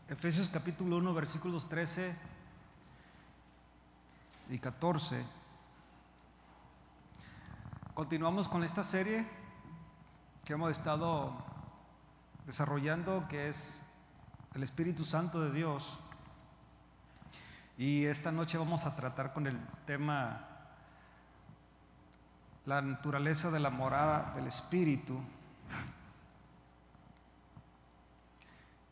Efesios capítulo 1, versículos 13 y 14. Continuamos con esta serie que hemos estado desarrollando, que es el Espíritu Santo de Dios. Y esta noche vamos a tratar con el tema la naturaleza de la morada del Espíritu.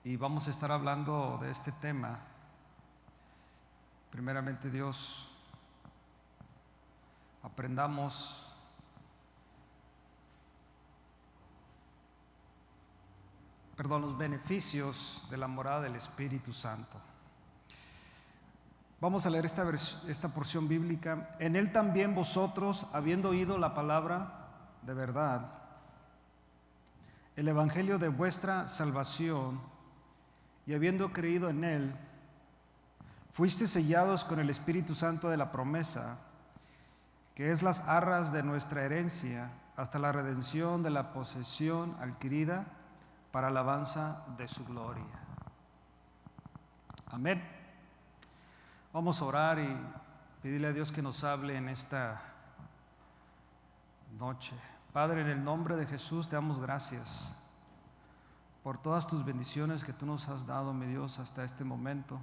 Y vamos a estar hablando de este tema. Primeramente, Dios, aprendamos los beneficios de la morada del Espíritu Santo. Vamos a leer esta porción bíblica. En él también vosotros, habiendo oído la palabra de verdad, el evangelio de vuestra salvación, y habiendo creído en él, fuisteis sellados con el Espíritu Santo de la promesa, que es las arras de nuestra herencia, hasta la redención de la posesión adquirida para alabanza de su gloria. Amén. Vamos a orar y pedirle a Dios que nos hable en esta noche. Padre, en el nombre de Jesús te damos gracias por todas tus bendiciones que tú nos has dado, mi Dios, hasta este momento.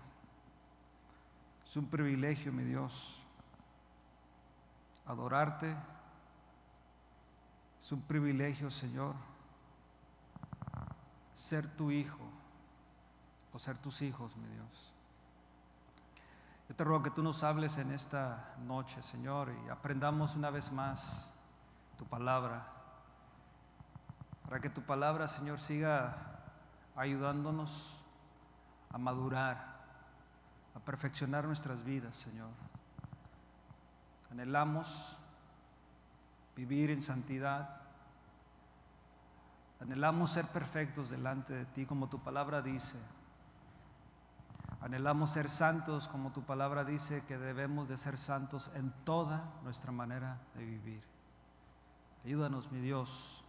Es un privilegio, mi Dios, adorarte. Es un privilegio, Señor, ser tu hijo o ser tus hijos, mi Dios. Yo te ruego que tú nos hables en esta noche, Señor, y aprendamos una vez más tu palabra, para que tu palabra, Señor, siga ayudándonos a madurar, a perfeccionar nuestras vidas, Señor. Anhelamos vivir en santidad, anhelamos ser perfectos delante de ti, como tu palabra dice. Anhelamos ser santos, como tu palabra dice que debemos de ser santos en toda nuestra manera de vivir. Ayúdanos, mi Dios.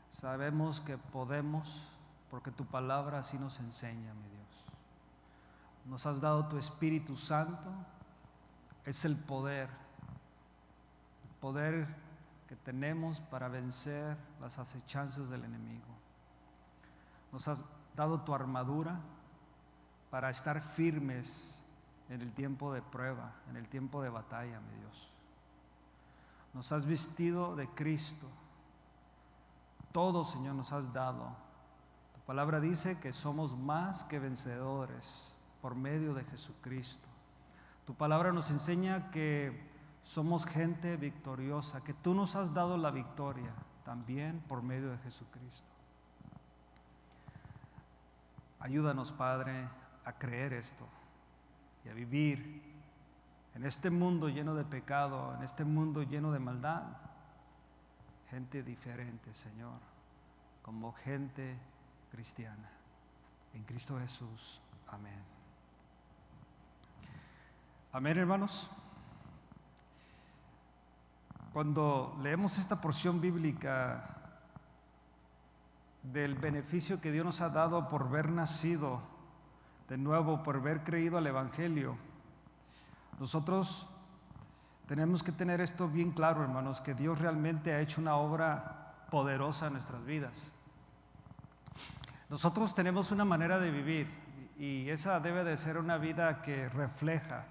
Sabemos que podemos, porque tu palabra así nos enseña, mi Dios. Nos has dado tu Espíritu Santo, es el poder que tenemos para vencer las acechanzas del enemigo. Nos has dado tu armadura para estar firmes en el tiempo de prueba, en el tiempo de batalla, mi Dios. Nos has vestido de Cristo. Todo, Señor, nos has dado. Tu palabra dice que somos más que vencedores por medio de Jesucristo. Tu palabra nos enseña que somos gente victoriosa, que tú nos has dado la victoria también por medio de Jesucristo. Ayúdanos, Padre, a creer esto y a vivir en este mundo lleno de pecado, en este mundo lleno de maldad, gente diferente, Señor, como gente cristiana. En Cristo Jesús. Amén. Amén, hermanos. Cuando leemos esta porción bíblica del beneficio que Dios nos ha dado por haber nacido de nuevo, por haber creído al Evangelio, nosotros tenemos que tener esto bien claro, hermanos, que Dios realmente ha hecho una obra poderosa en nuestras vidas. Nosotros tenemos una manera de vivir y esa debe de ser una vida que refleja.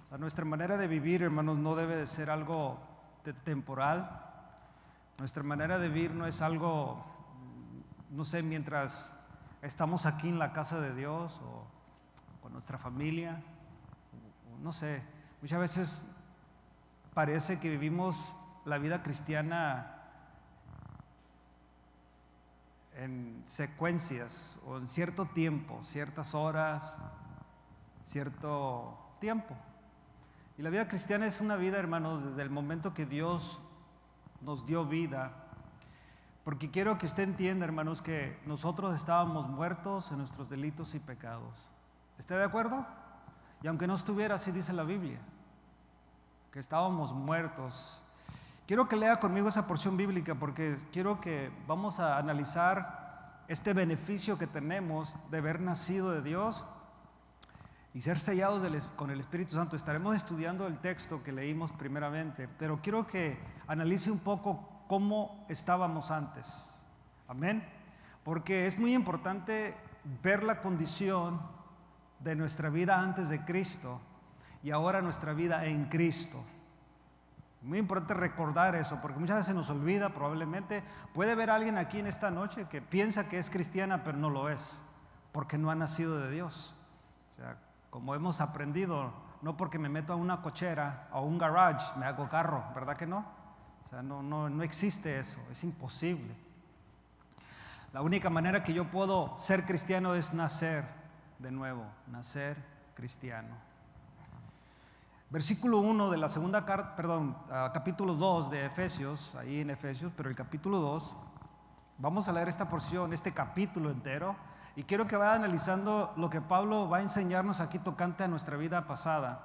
O sea, nuestra manera de vivir, hermanos, no debe de ser algo temporal. Nuestra manera de vivir no es algo, no sé, mientras estamos aquí en la casa de Dios o con nuestra familia, no sé. Muchas veces parece que vivimos la vida cristiana en secuencias o en cierto tiempo, ciertas horas, cierto tiempo. Y la vida cristiana es una vida, hermanos, desde el momento que Dios nos dio vida. Porque quiero que usted entienda, hermanos, que nosotros estábamos muertos en nuestros delitos y pecados. ¿Está de acuerdo? Y aunque no estuviera, así dice la Biblia, que estábamos muertos. Quiero que lea conmigo esa porción bíblica porque quiero que vamos a analizar este beneficio que tenemos de haber nacido de Dios y ser sellados con el Espíritu Santo. Estaremos estudiando el texto que leímos primeramente, pero quiero que analice un poco cómo estábamos antes. Amén. Porque es muy importante ver la condición de nuestra vida antes de Cristo y ahora nuestra vida en Cristo. Muy importante recordar eso, porque muchas veces nos olvida. Probablemente puede haber alguien aquí en esta noche que piensa que es cristiana, pero no lo es, porque no ha nacido de Dios. O sea, como hemos aprendido, no porque me meto a una cochera o a un garage me hago carro, ¿verdad que no? O sea, no existe eso, es imposible. La única manera que yo puedo ser cristiano es nacer de nuevo, nacer cristiano. Versículo 1 de la segunda carta, capítulo 2 de Efesios, ahí en Efesios, pero el capítulo 2, vamos a leer esta porción, este capítulo entero, y quiero que vaya analizando lo que Pablo va a enseñarnos aquí tocante a nuestra vida pasada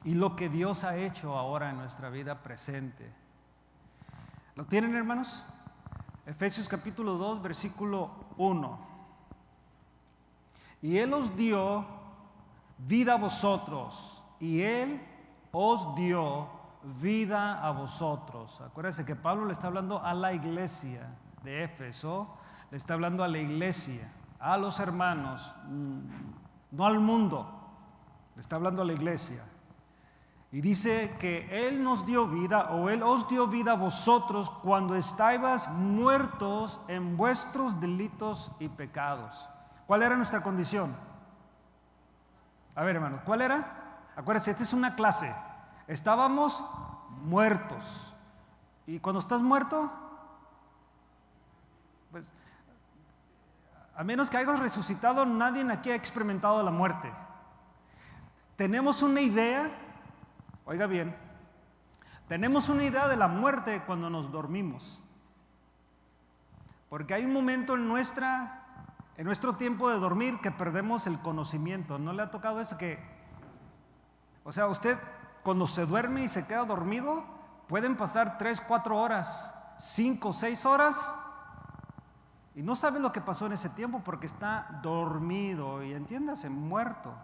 y lo que Dios ha hecho ahora en nuestra vida presente. ¿Lo tienen, hermanos? Efesios capítulo 2, versículo 1. Y Él os dio vida a vosotros, y Él os dio vida a vosotros. Acuérdense que Pablo le está hablando a la iglesia de Éfeso, le está hablando a la iglesia, a los hermanos, no al mundo, le está hablando a la iglesia. Y dice que Él nos dio vida, o Él os dio vida a vosotros cuando estabais muertos en vuestros delitos y pecados. ¿Cuál era nuestra condición? A ver, hermanos, ¿cuál era? Acuérdense, esta es una clase. Estábamos muertos. Y cuando estás muerto, pues, a menos que hayas resucitado, nadie aquí ha experimentado la muerte. Tenemos una idea, oiga bien, tenemos una idea de la muerte cuando nos dormimos. Porque hay un momento en nuestro tiempo de dormir que perdemos el conocimiento. ¿No le ha tocado eso? O sea, usted cuando se duerme y se queda dormido, pueden pasar 3, 4 horas, 5, 6 horas y no sabe lo que pasó en ese tiempo porque está dormido y entiéndase, muerto,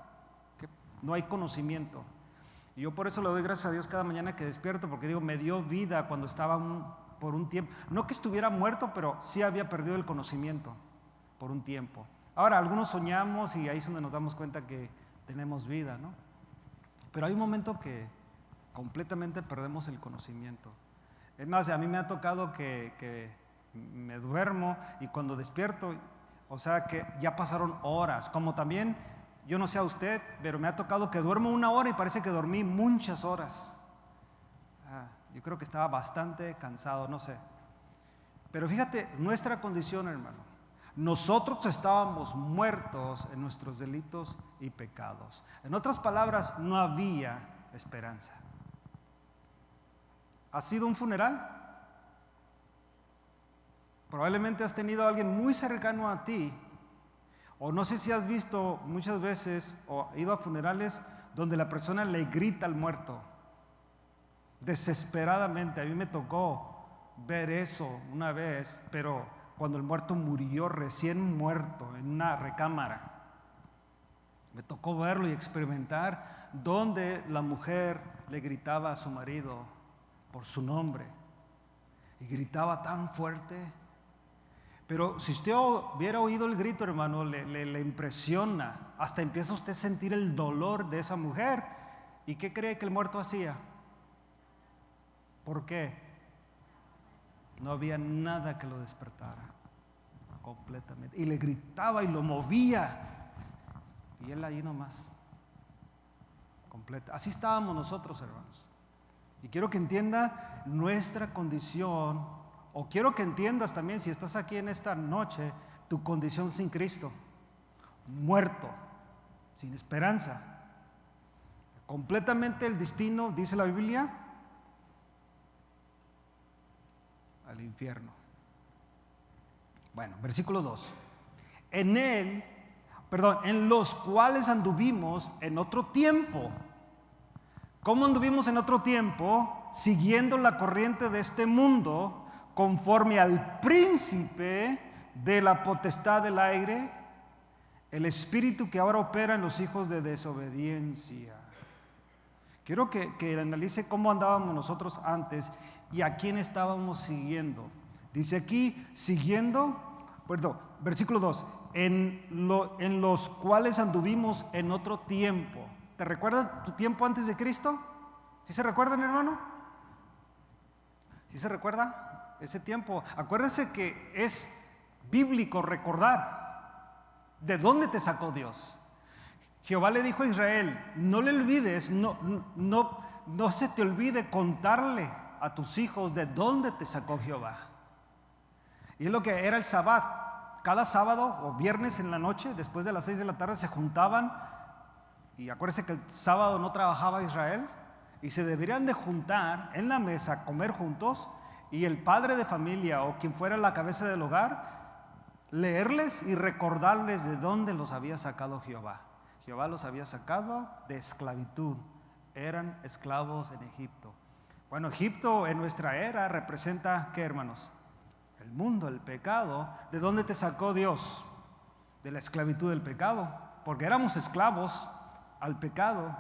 que no hay conocimiento. Y yo por eso le doy gracias a Dios cada mañana que despierto, porque digo, me dio vida cuando estaba por un tiempo. No que estuviera muerto, pero sí había perdido el conocimiento por un tiempo. Ahora, algunos soñamos y ahí es donde nos damos cuenta que tenemos vida, ¿no? Pero hay un momento que completamente perdemos el conocimiento. Es más, a mí me ha tocado que me duermo y cuando despierto, o sea que ya pasaron horas. Como también, yo no sé a usted, pero me ha tocado que duermo 1 hora y parece que dormí muchas horas. Yo creo que estaba bastante cansado, no sé. Pero fíjate, nuestra condición, hermano. Nosotros estábamos muertos en nuestros delitos y pecados. En otras palabras, no había esperanza. ¿Has sido un funeral? Probablemente has tenido a alguien muy cercano a ti, o no sé si has visto muchas veces o ido a funerales donde la persona le grita al muerto desesperadamente. A mí me tocó ver eso una vez, pero cuando el muerto murió, recién muerto, en una recámara. Me tocó verlo y experimentar donde la mujer le gritaba a su marido por su nombre. Y gritaba tan fuerte. Pero si usted hubiera oído el grito, hermano, le impresiona. Hasta empieza usted a sentir el dolor de esa mujer. ¿Y qué cree que el muerto hacía? ¿Por qué? No había nada que lo despertara completamente. Y le gritaba y lo movía. Y él ahí nomás. Completa. Así estábamos nosotros, hermanos. Y quiero que entienda nuestra condición, o quiero que entiendas también, si estás aquí en esta noche, tu condición sin Cristo. Muerto, sin esperanza. Completamente el destino, dice la Biblia, al infierno. Bueno, versículo 2. En los cuales anduvimos en otro tiempo. ¿Cómo anduvimos en otro tiempo? Siguiendo la corriente de este mundo, conforme al príncipe de la potestad del aire, el espíritu que ahora opera en los hijos de desobediencia. Quiero que analice cómo andábamos nosotros antes y a quién estábamos siguiendo. Dice aquí, versículo 2, en los cuales anduvimos en otro tiempo. ¿Te recuerdas tu tiempo antes de Cristo? ¿Sí se recuerda, mi hermano? ¿Sí se recuerda ese tiempo? Acuérdense que es bíblico recordar de dónde te sacó Dios. Jehová le dijo a Israel, no le olvides, no se te olvide contarle a tus hijos de dónde te sacó Jehová. Y es lo que era el Sabbat. Cada sábado o viernes en la noche, después de las 6 de la tarde, se juntaban. Y acuérdense que el sábado no trabajaba Israel. Y se deberían de juntar en la mesa, comer juntos. Y el padre de familia o quien fuera la cabeza del hogar, leerles y recordarles de dónde los había sacado Jehová. Jehová los había sacado de esclavitud. Eran esclavos en Egipto. Bueno, Egipto en nuestra era representa, ¿qué, hermanos? El mundo, el pecado. ¿De dónde te sacó Dios? De la esclavitud del pecado. Porque éramos esclavos al pecado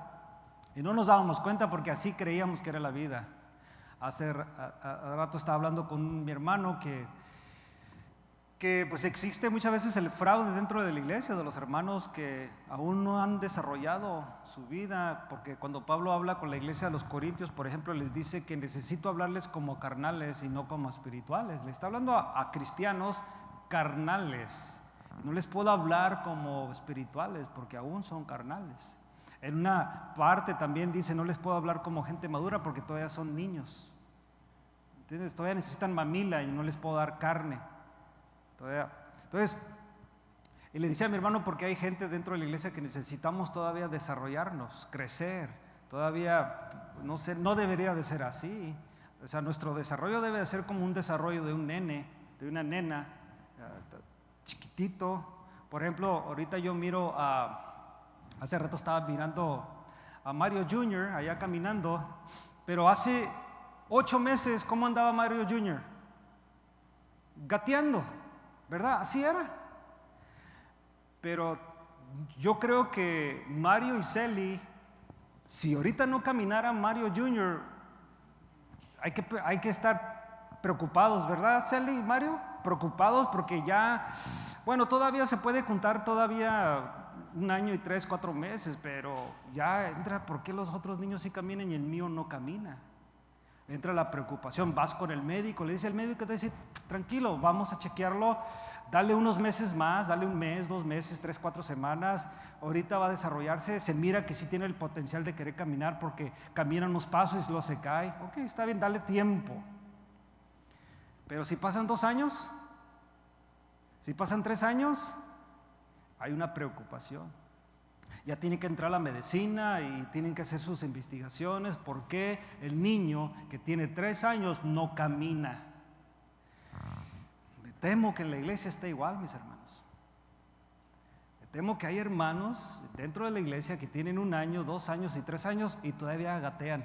y no nos dábamos cuenta porque así creíamos que era la vida. Hace rato estaba hablando con mi hermano que pues existe muchas veces el fraude dentro de la iglesia, de los hermanos que aún no han desarrollado su vida, porque cuando Pablo habla con la iglesia de los Corintios, por ejemplo, les dice que necesito hablarles como carnales y no como espirituales. Le está hablando a cristianos carnales. No les puedo hablar como espirituales porque aún son carnales. En una parte también dice, no les puedo hablar como gente madura porque todavía son niños. ¿Entiendes? Todavía necesitan mamila y no les puedo dar carne. Entonces, y le decía a mi hermano, porque hay gente dentro de la iglesia que necesitamos todavía desarrollarnos, crecer. Todavía, no debería de ser así. O sea, nuestro desarrollo debe de ser como un desarrollo de un nene, de una nena, chiquitito. Por ejemplo, ahorita yo miro hace rato estaba mirando a Mario Jr. allá caminando, pero hace 8 meses, ¿cómo andaba Mario Jr.? Gateando, ¿verdad? Así era. Pero yo creo que Mario y Celi, si ahorita no caminara Mario Jr., hay que estar preocupados, ¿verdad, Celi y Mario? Preocupados porque ya, bueno, todavía se puede juntar todavía 1 año y 3, 4 meses, pero ya entra, ¿por qué los otros niños sí caminan y el mío no camina? Entra la preocupación, vas con el médico, le dice el médico, te dice, tranquilo, vamos a chequearlo, dale unos meses más, dale 1 mes, 2 meses, 3, 4 semanas, ahorita va a desarrollarse, se mira que sí tiene el potencial de querer caminar porque camina unos pasos y luego se cae, ok, está bien, dale tiempo. Pero si pasan 2 años, si pasan 3 años, hay una preocupación. Ya tiene que entrar la medicina y tienen que hacer sus investigaciones porque el niño que tiene 3 años no camina. Me temo que en la iglesia está igual, mis hermanos. Me temo que hay hermanos dentro de la iglesia que tienen 1 año, 2 años y 3 años y todavía gatean.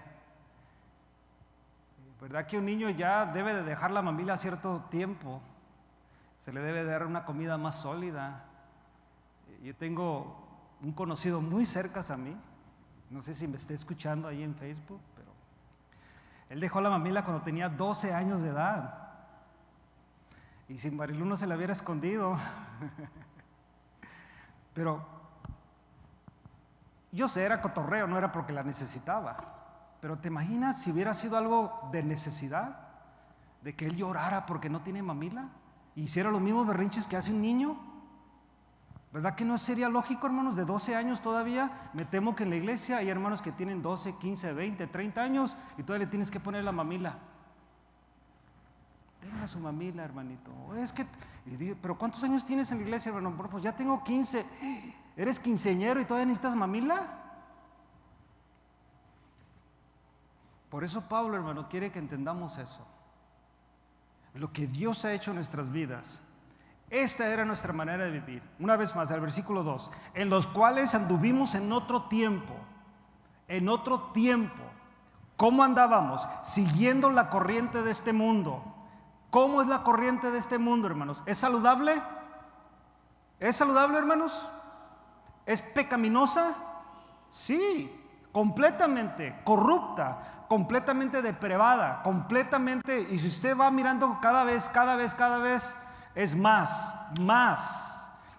¿Verdad que un niño ya debe de dejar la mamila a cierto tiempo? Se le debe dar una comida más sólida. Yo tengo un conocido muy cerca a mí, no sé si me esté escuchando ahí en Facebook, pero él dejó la mamila cuando tenía 12 años de edad. Y si Marilu no se la hubiera escondido. Pero yo sé, era cotorreo, no era porque la necesitaba. Pero ¿te imaginas si hubiera sido algo de necesidad? De que él llorara porque no tiene mamila y hiciera los mismos berrinches que hace un niño. ¿Verdad que no sería lógico, hermanos? De 12 años todavía, me temo que en la iglesia hay hermanos que tienen 12, 15, 20, 30 años y todavía le tienes que poner la mamila. Tenga su mamila, hermanito. Pero ¿cuántos años tienes en la iglesia, hermano? Pues ya tengo 15. ¿Eres quinceañero y todavía necesitas mamila? Por eso Pablo, hermano, quiere que entendamos eso. Lo que Dios ha hecho en nuestras vidas. Esta era nuestra manera de vivir. Una vez más, al versículo 2. En los cuales anduvimos en otro tiempo. En otro tiempo. ¿Cómo andábamos? Siguiendo la corriente de este mundo. ¿Cómo es la corriente de este mundo, hermanos? ¿Es saludable? ¿Es saludable, hermanos? ¿Es pecaminosa? Sí, completamente corrupta, completamente depravada, completamente, y si usted va mirando cada vez, es más,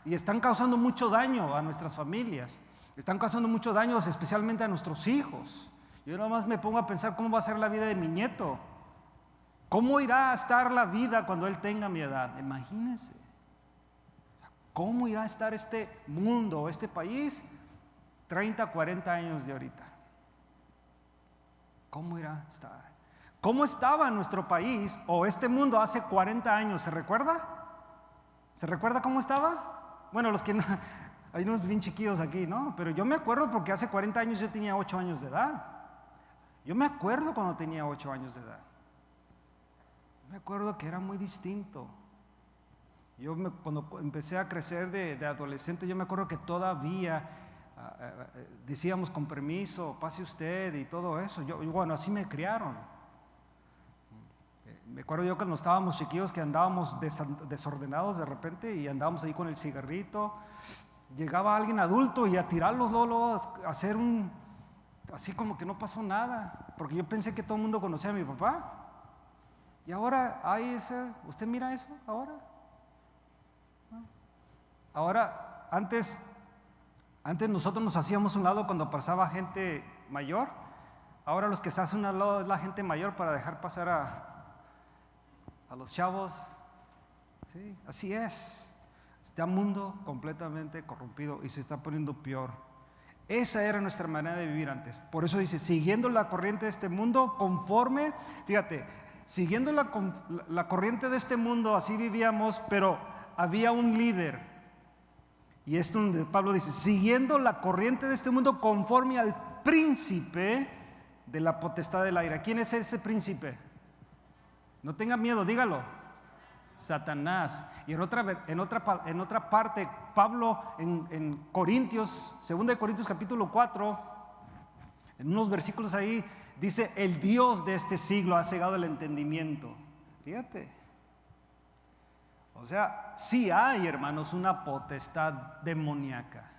y están causando mucho daño a nuestras familias, están causando mucho daño especialmente a nuestros hijos. Yo nada más me pongo a pensar cómo va a ser la vida de mi nieto, cómo irá a estar la vida cuando él tenga mi edad. Imagínense, cómo irá a estar este mundo, este país 30, 40 años de ahorita. ¿Cómo irá a estar? ¿Cómo estaba nuestro país o este mundo hace 40 años? ¿Se recuerda? ¿Se recuerda cómo estaba? Bueno, los que no, hay unos bien chiquillos aquí, ¿no? Pero yo me acuerdo porque hace 40 años yo tenía 8 años de edad. Yo me acuerdo cuando tenía 8 años de edad. Me acuerdo que era muy distinto. Cuando empecé a crecer de adolescente, yo me acuerdo que todavía decíamos con permiso, pase usted y todo eso. Bueno, así me criaron. Me acuerdo yo cuando estábamos chiquillos que andábamos desordenados de repente y andábamos ahí con el cigarrito. Llegaba alguien adulto y a tirarlos, a hacer así como que no pasó nada, porque yo pensé que todo el mundo conocía a mi papá. Y ahora hay ¿usted mira eso ahora? Ahora, antes nosotros nos hacíamos un lado cuando pasaba gente mayor. Ahora los que se hacen un lado es la gente mayor para dejar pasar a los chavos. Sí, así es. Está el mundo completamente corrompido y se está poniendo peor. Esa era nuestra manera de vivir antes. Por eso dice, siguiendo la corriente de este mundo, conforme, fíjate, siguiendo la corriente de este mundo, así vivíamos, pero había un líder. Y es donde Pablo dice, siguiendo la corriente de este mundo conforme al príncipe de la potestad del aire. ¿Quién es ese príncipe? No tenga miedo, dígalo. Satanás. Y en otra parte, Pablo en Corintios, 2 Corintios capítulo 4, en unos versículos ahí, dice, el Dios de este siglo ha cegado el entendimiento. Fíjate. O sea, sí hay, hermanos, una potestad demoníaca.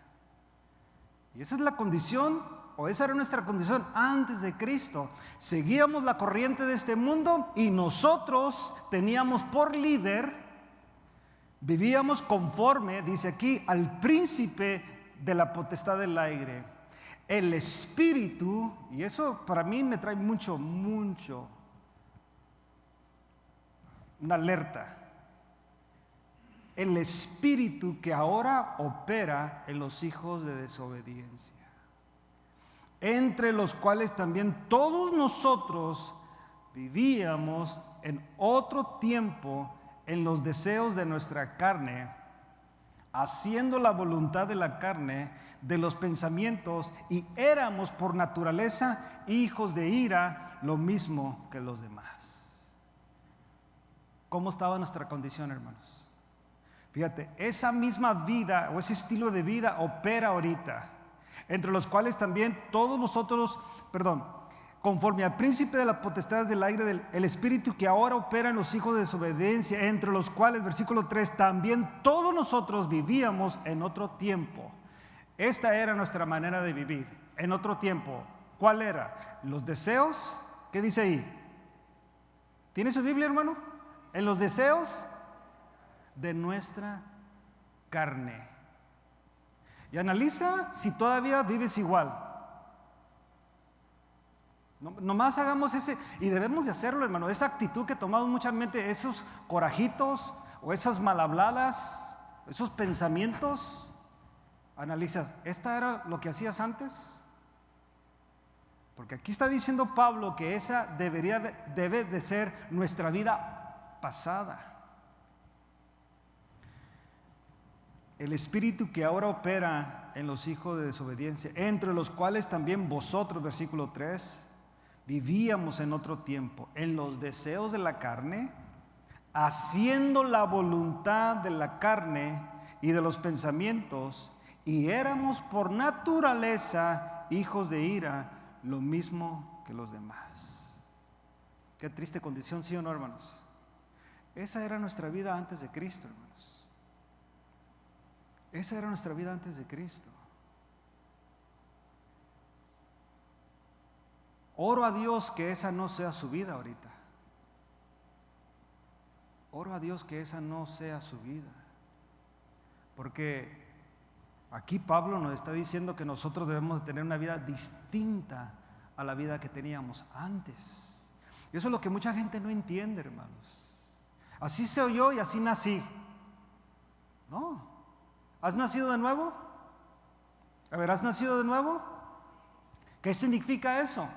Y esa es la condición, o esa era nuestra condición antes de Cristo. Seguíamos la corriente de este mundo y nosotros teníamos por líder, vivíamos conforme, dice aquí, al príncipe de la potestad del aire. El espíritu, y eso para mí me trae mucho, una alerta. El espíritu que ahora opera en los hijos de desobediencia, entre los cuales también todos nosotros vivíamos en otro tiempo en los deseos de nuestra carne, haciendo la voluntad de la carne, de los pensamientos, y éramos por naturaleza hijos de ira, lo mismo que los demás. ¿Cómo estaba nuestra condición, hermanos? Fíjate, esa misma vida o ese estilo de vida opera ahorita, entre los cuales también todos nosotros, conforme al príncipe de las potestades del aire, el espíritu que ahora opera en los hijos de desobediencia, entre los cuales, versículo 3, también todos nosotros vivíamos en otro tiempo. Esta era nuestra manera de vivir, en otro tiempo. ¿Cuál era? Los deseos, ¿qué dice ahí? ¿Tiene su Biblia, hermano? En los deseos de nuestra carne. Y analiza si todavía vives igual. Nomás hagamos y debemos de hacerlo, hermano, esa actitud que tomamos mucha mente, esos corajitos o esas mal habladas, esos pensamientos. Analiza, ¿esta era lo que hacías antes? Porque aquí está diciendo Pablo que esa debe de ser nuestra vida pasada. El espíritu que ahora opera en los hijos de desobediencia, entre los cuales también vosotros, versículo 3, vivíamos en otro tiempo, en los deseos de la carne, haciendo la voluntad de la carne y de los pensamientos, y éramos por naturaleza hijos de ira, lo mismo que los demás. Qué triste condición, ¿sí o no, hermanos? Esa era nuestra vida antes de Cristo, hermanos. Esa era nuestra vida antes de Cristo. Oro a Dios que esa no sea su vida ahorita. Oro a Dios que esa no sea su vida. Porque aquí Pablo nos está diciendo que nosotros debemos de tener una vida distinta a la vida que teníamos antes. Y eso es lo que mucha gente no entiende, hermanos. Así soy yo y así nací. No. ¿Has nacido de nuevo? A ver, ¿has nacido de nuevo? ¿Qué significa eso?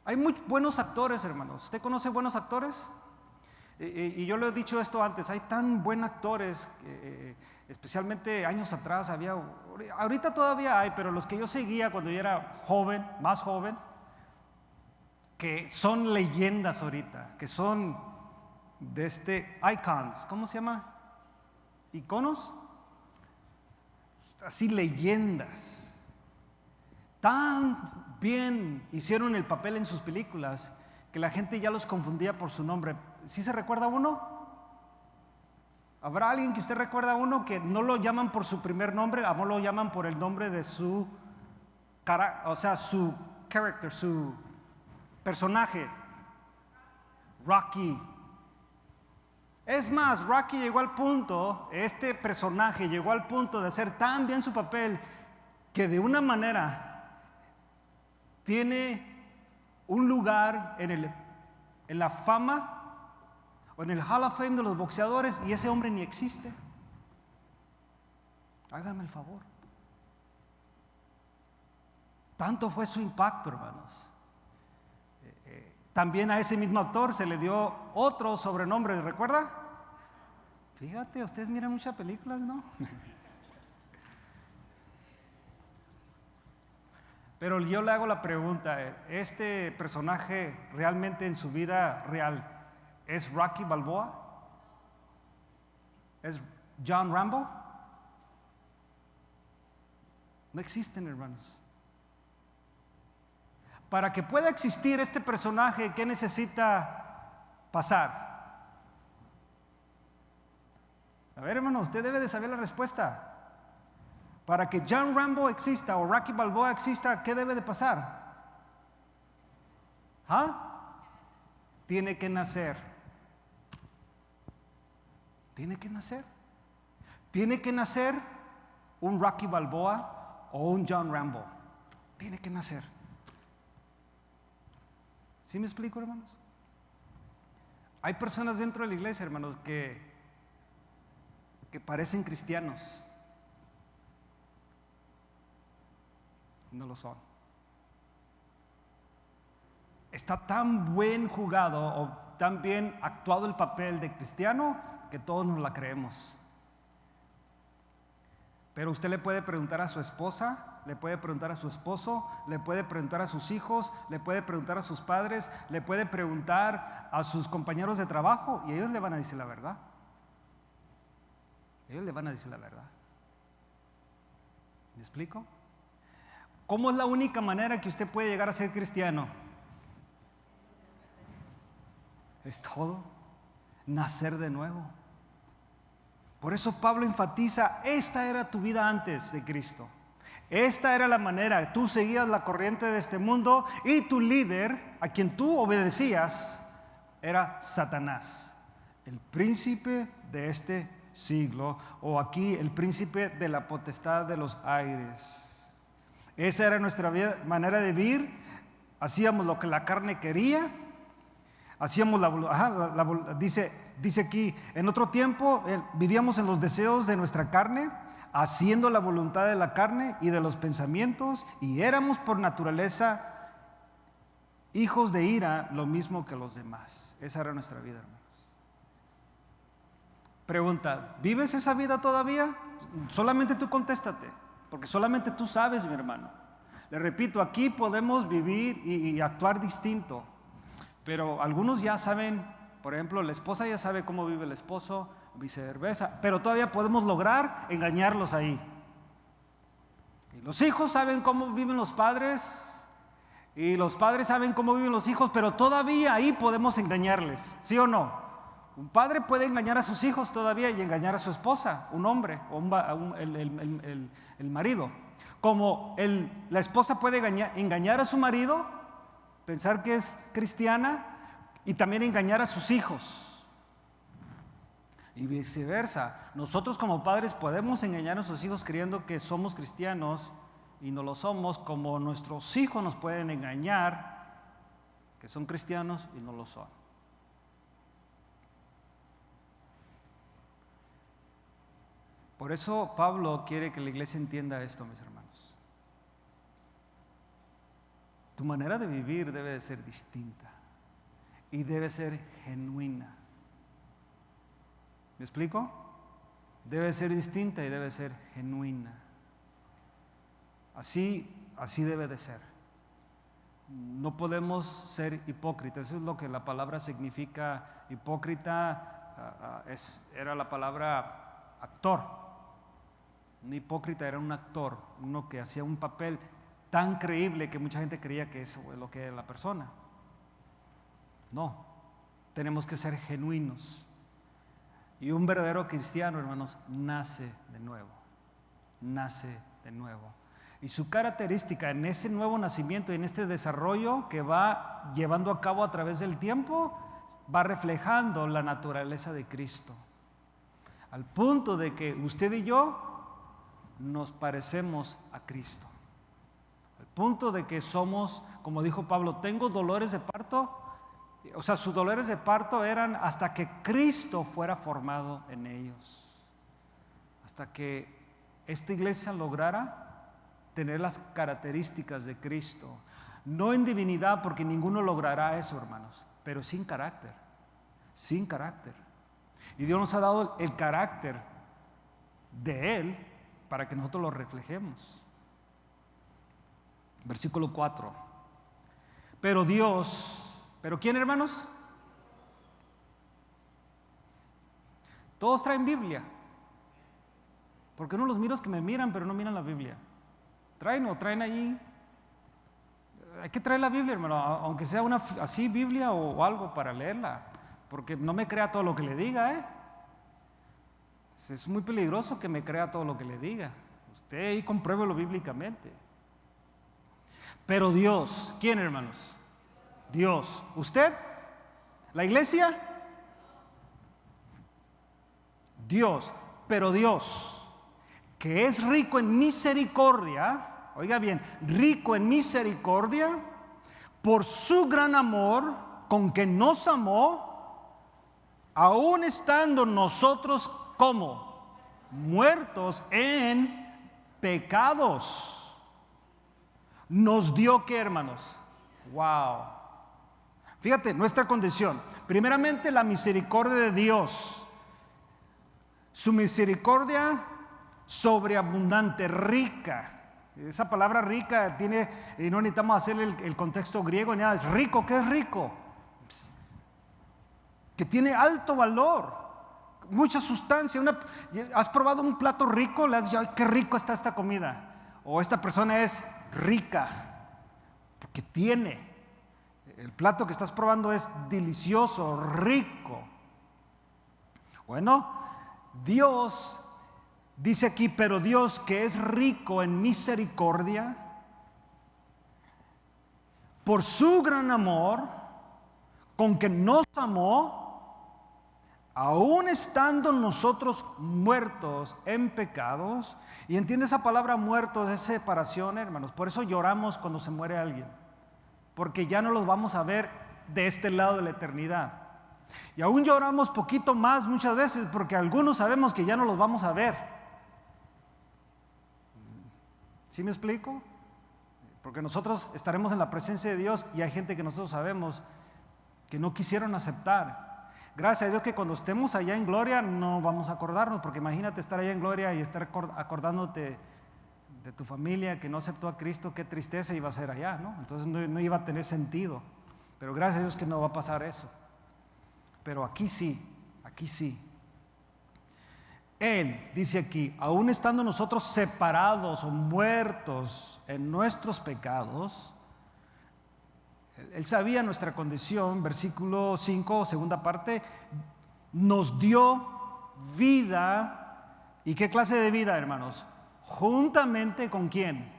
Hay muy buenos actores, hermanos. ¿Usted conoce buenos actores? Y yo le he dicho esto antes, hay tan buenos actores, especialmente años atrás había, ahorita todavía hay, pero los que yo seguía cuando yo era joven, más joven, que son leyendas ahorita, que son icons, ¿cómo se llama? ¿Iconos? Así leyendas. Tan bien hicieron el papel en sus películas que la gente ya los confundía por su nombre. ¿Sí se recuerda uno? ¿Habrá alguien que usted recuerda uno que no lo llaman por su primer nombre, no lo llaman por el nombre de su cara, o sea, su character, su personaje? Rocky. Es más, Rocky llegó al punto, este personaje llegó al punto de hacer tan bien su papel que de una manera tiene un lugar en la fama o en el Hall of Fame de los boxeadores y ese hombre ni existe. Hágame el favor. Tanto fue su impacto, hermanos. También a ese mismo actor se le dio otro sobrenombre, ¿recuerda? Fíjate, ustedes miran muchas películas, ¿no? Pero yo le hago la pregunta, ¿este personaje realmente en su vida real es Rocky Balboa? ¿Es John Rambo? No existen, hermanos. Para que pueda existir este personaje, ¿qué necesita pasar? A ver, hermano, usted debe de saber la respuesta. Para que John Rambo exista o Rocky Balboa exista, ¿qué debe de pasar? ¿Ah? Tiene que nacer. Tiene que nacer. Tiene que nacer un Rocky Balboa o un John Rambo. Tiene que nacer. ¿Sí me explico, hermanos? Hay personas dentro de la iglesia, hermanos, que parecen cristianos. No lo son. Está tan buen jugado o tan bien actuado el papel de cristiano que todos nos la creemos. Pero usted le puede preguntar a su esposa, le puede preguntar a su esposo, le puede preguntar a sus hijos, le puede preguntar a sus padres, le puede preguntar a sus compañeros de trabajo y ellos le van a decir la verdad. Ellos le van a decir la verdad. ¿Me explico? ¿Cómo es la única manera que usted puede llegar a ser cristiano? Es todo. Nacer de nuevo. Por eso Pablo enfatiza, esta era tu vida antes de Cristo. Esta era la manera, tú seguías la corriente de este mundo y tu líder, a quien tú obedecías, era Satanás, el príncipe de este siglo, o aquí el príncipe de la potestad de los aires. Esa era nuestra manera de vivir. Hacíamos lo que la carne quería. Hacíamos dice aquí, en otro tiempo vivíamos en los deseos de nuestra carne, haciendo la voluntad de la carne y de los pensamientos, y éramos por naturaleza hijos de ira, lo mismo que los demás. Esa era nuestra vida, hermanos. Pregunta, ¿vives esa vida todavía? Solamente tú contéstate. Porque solamente tú sabes, mi hermano. Le repito, aquí podemos vivir y actuar distinto. Pero algunos ya saben, por ejemplo, la esposa ya sabe cómo vive el esposo, viceversa. Pero todavía podemos lograr engañarlos ahí. Y los hijos saben cómo viven los padres. Y los padres saben cómo viven los hijos, pero todavía ahí podemos engañarles, ¿sí o no? Un padre puede engañar a sus hijos todavía y engañar a su esposa, un hombre, o el marido. Como la esposa puede engañar a su marido, pensar que es cristiana, y también engañar a sus hijos. Y viceversa, nosotros como padres podemos engañar a nuestros hijos creyendo que somos cristianos y no lo somos, como nuestros hijos nos pueden engañar que son cristianos y no lo son. Por eso Pablo quiere que la iglesia entienda esto, mis hermanos. Tu manera de vivir debe de ser distinta y debe ser genuina. ¿Me explico? Debe ser distinta y debe ser genuina. Así debe de ser. No podemos ser hipócritas. Eso es lo que la palabra significa. Hipócrita era la palabra actor. Un hipócrita era un actor, uno que hacía un papel tan creíble que mucha gente creía que eso es lo que era la persona. No, tenemos que ser genuinos. Y un verdadero cristiano, hermanos, nace de nuevo. Nace de nuevo. Y su característica en ese nuevo nacimiento y en este desarrollo que va llevando a cabo a través del tiempo, va reflejando la naturaleza de Cristo. Al punto de que usted y yo nos parecemos a Cristo. Al punto de que somos, como dijo Pablo, tengo dolores de parto. O sea, sus dolores de parto eran hasta que Cristo fuera formado en ellos. Hasta que esta iglesia lograra tener las características de Cristo. No en divinidad, porque ninguno logrará eso, hermanos, pero sin carácter. Sin carácter. Y Dios nos ha dado el carácter de Él para que nosotros lo reflejemos. Versículo 4. Pero Dios... ¿Pero quién, hermanos? Todos traen Biblia. Porque no los miro que me miran, pero no miran la Biblia. Traen ahí. Hay que traer la Biblia, hermano, aunque sea una así Biblia o algo para leerla. Porque no me crea todo lo que le diga, Es muy peligroso que me crea todo lo que le diga. Usted ahí compruébelo bíblicamente. Pero Dios, ¿quién, hermanos? Dios. ¿Usted? ¿La iglesia? Dios. Pero Dios, que es rico en misericordia, oiga bien, rico en misericordia, por su gran amor con que nos amó, aun estando nosotros como muertos en pecados, nos dio, ¿qué, hermanos? Wow. Fíjate, nuestra condición. Primeramente, la misericordia de Dios. Su misericordia sobreabundante, rica. Esa palabra rica tiene, y no necesitamos hacer el contexto griego ni nada. Es rico. ¿Qué es rico? Que tiene alto valor, mucha sustancia. ¿Has probado un plato rico? Le has dicho, ay, qué rico está esta comida. O esta persona es rica, porque tiene. El plato que estás probando es delicioso, rico. Bueno, Dios dice aquí, pero Dios que es rico en misericordia, por su gran amor, con que nos amó, aun estando nosotros muertos en pecados. Y entiende esa palabra muertos, es separación, hermanos. Por eso lloramos cuando se muere alguien. Porque ya no los vamos a ver de este lado de la eternidad. Y aún lloramos poquito más muchas veces porque algunos sabemos que ya no los vamos a ver. ¿Sí me explico? Porque nosotros estaremos en la presencia de Dios y hay gente que nosotros sabemos que no quisieron aceptar. Gracias a Dios que cuando estemos allá en gloria no vamos a acordarnos, porque imagínate estar allá en gloria y estar acordándote de tu familia que no aceptó a Cristo, qué tristeza iba a ser allá, ¿no? Entonces no iba a tener sentido. Pero gracias a Dios que no va a pasar eso. Pero aquí sí, aquí sí. Él dice aquí, aún estando nosotros separados o muertos en nuestros pecados, Él sabía nuestra condición, versículo 5, segunda parte, nos dio vida. ¿Y qué clase de vida, hermanos? Juntamente con ¿quién?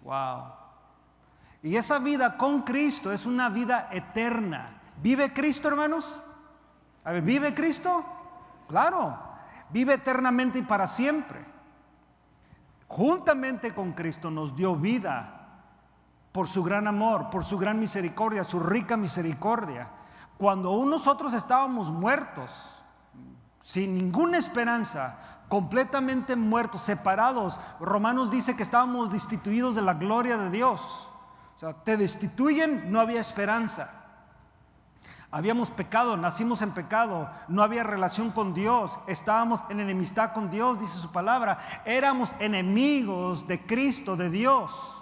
Wow. Y esa vida con Cristo es una vida eterna. ¿Vive Cristo, hermanos? A ver, ¿vive Cristo? Claro, vive eternamente y para siempre. Juntamente con Cristo nos dio vida por su gran amor, por su gran misericordia, su rica misericordia. Cuando aún nosotros estábamos muertos, sin ninguna esperanza, completamente muertos, separados, Romanos dice que estábamos destituidos de la gloria de Dios. O sea, te destituyen, no había esperanza. Habíamos pecado, nacimos en pecado, no había relación con Dios, estábamos en enemistad con Dios, dice su palabra. Éramos enemigos de Cristo, de Dios.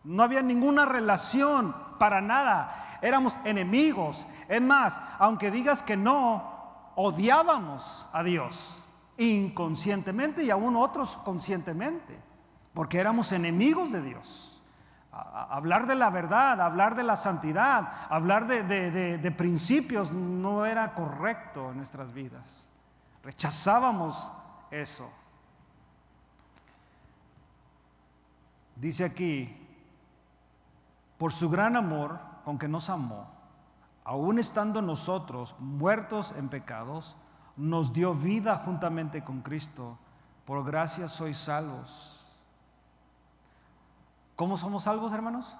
No había ninguna relación para nada, éramos enemigos. Es más, aunque digas que no, odiábamos a Dios inconscientemente y aún otros conscientemente, porque éramos enemigos de Dios. Hablar de la verdad, hablar de la santidad, hablar de principios no era correcto en nuestras vidas. Rechazábamos eso. Dice aquí, por su gran amor con que nos amó, aun estando nosotros muertos en pecados, nos dio vida juntamente con Cristo. Por gracia sois salvos. ¿Cómo somos salvos, hermanos?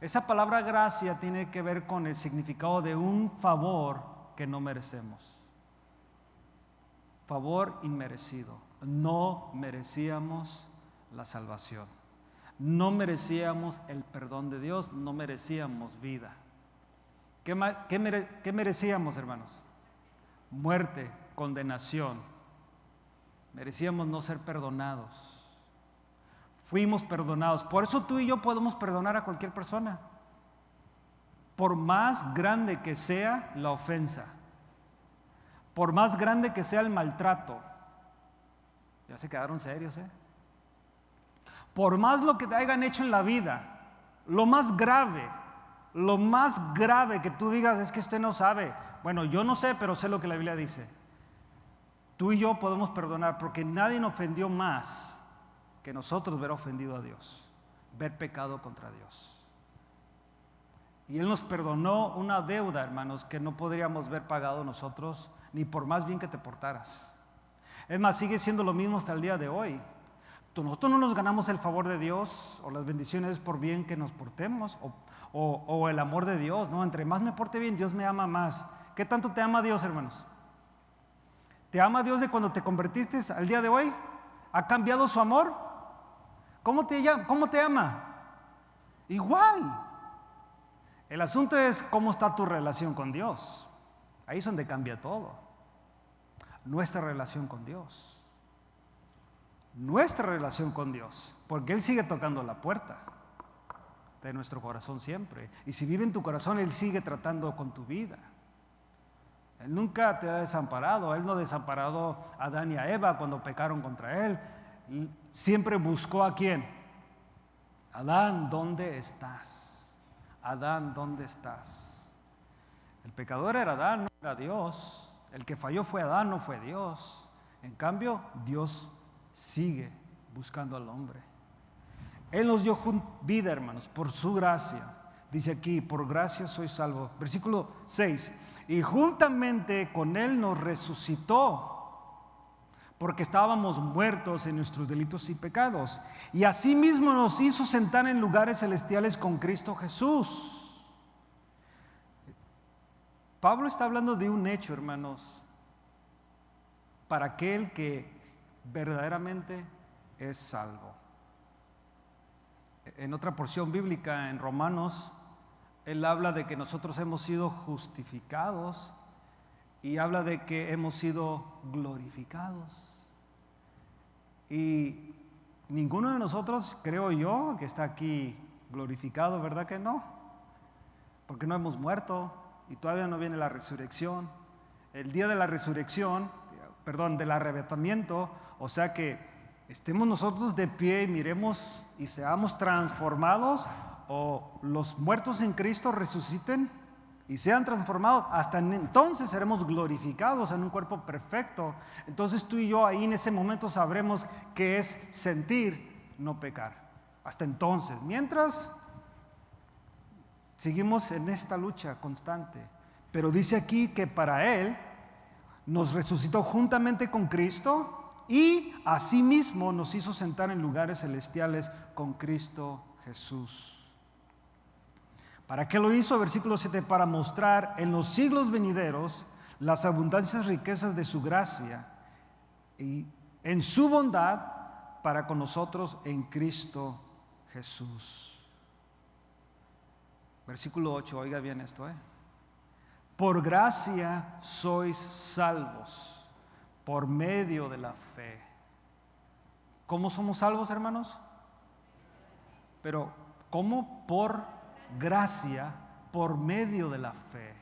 Esa palabra gracia tiene que ver con el significado de un favor que no merecemos. Favor inmerecido. No merecíamos la salvación. No merecíamos el perdón de Dios. No merecíamos vida. ¿Qué merecíamos, hermanos? Muerte, condenación. Merecíamos no ser perdonados. Fuimos perdonados. Por eso tú y yo podemos perdonar a cualquier persona, por más grande que sea la ofensa, por más grande que sea el maltrato. Ya se quedaron serios, ¿eh? Por más lo que te hayan hecho en la vida, lo más grave que tú digas es que usted no sabe. Bueno, yo no sé, pero sé lo que la Biblia dice. Tú y yo podemos perdonar porque nadie nos ofendió más que nosotros ver ofendido a Dios, ver pecado contra Dios. Y Él nos perdonó una deuda, hermanos, que no podríamos ver pagado nosotros, ni por más bien que te portaras. Es más, sigue siendo lo mismo hasta el día de hoy. Nosotros no nos ganamos el favor de Dios o las bendiciones por bien que nos portemos o el amor de Dios, ¿no? Entre más me porte bien, Dios me ama más. ¿Qué tanto te ama Dios, hermanos? ¿Te ama Dios de cuando te convertiste al día de hoy? ¿Ha cambiado su amor? ¿Cómo te ama? Igual. El asunto es cómo está tu relación con Dios. Ahí es donde cambia todo. Nuestra relación con Dios. Nuestra relación con Dios. Porque Él sigue tocando la puerta de nuestro corazón siempre. Y si vive en tu corazón, Él sigue tratando con tu vida. Él nunca te ha desamparado. Él no desamparó a Adán y a Eva cuando pecaron contra Él. Y siempre buscó ¿a quién? Adán, ¿dónde estás? Adán, ¿dónde estás? El pecador era Adán, no era Dios. El que falló fue Adán, no fue Dios. En cambio, Dios sigue buscando al hombre. Él nos dio vida, hermanos, por su gracia. Dice aquí, por gracia soy salvo. Versículo 6. Y juntamente con Él nos resucitó, porque estábamos muertos en nuestros delitos y pecados. Y asimismo nos hizo sentar en lugares celestiales con Cristo Jesús. Pablo está hablando de un hecho, hermanos, para aquel que verdaderamente es salvo. En otra porción bíblica, en Romanos, él habla de que nosotros hemos sido justificados y habla de que hemos sido glorificados. Y ninguno de nosotros, creo yo, que está aquí glorificado, ¿verdad que no? Porque no hemos muerto y todavía no viene la resurrección. El día de la resurrección, del arrebatamiento, o sea que estemos nosotros de pie y miremos y seamos transformados, o los muertos en Cristo resuciten y sean transformados, hasta entonces seremos glorificados en un cuerpo perfecto. Entonces tú y yo ahí en ese momento sabremos qué es sentir, no pecar. Hasta entonces, mientras seguimos en esta lucha constante. Pero dice aquí que para Él nos resucitó juntamente con Cristo y asimismo nos hizo sentar en lugares celestiales con Cristo Jesús. ¿Para qué lo hizo? Versículo 7, para mostrar en los siglos venideros las abundancias riquezas de su gracia y en su bondad para con nosotros en Cristo Jesús. Versículo 8, oiga bien esto, Por gracia sois salvos por medio de la fe. ¿Cómo somos salvos, hermanos? Pero, ¿cómo? Por gracia, por medio de la fe.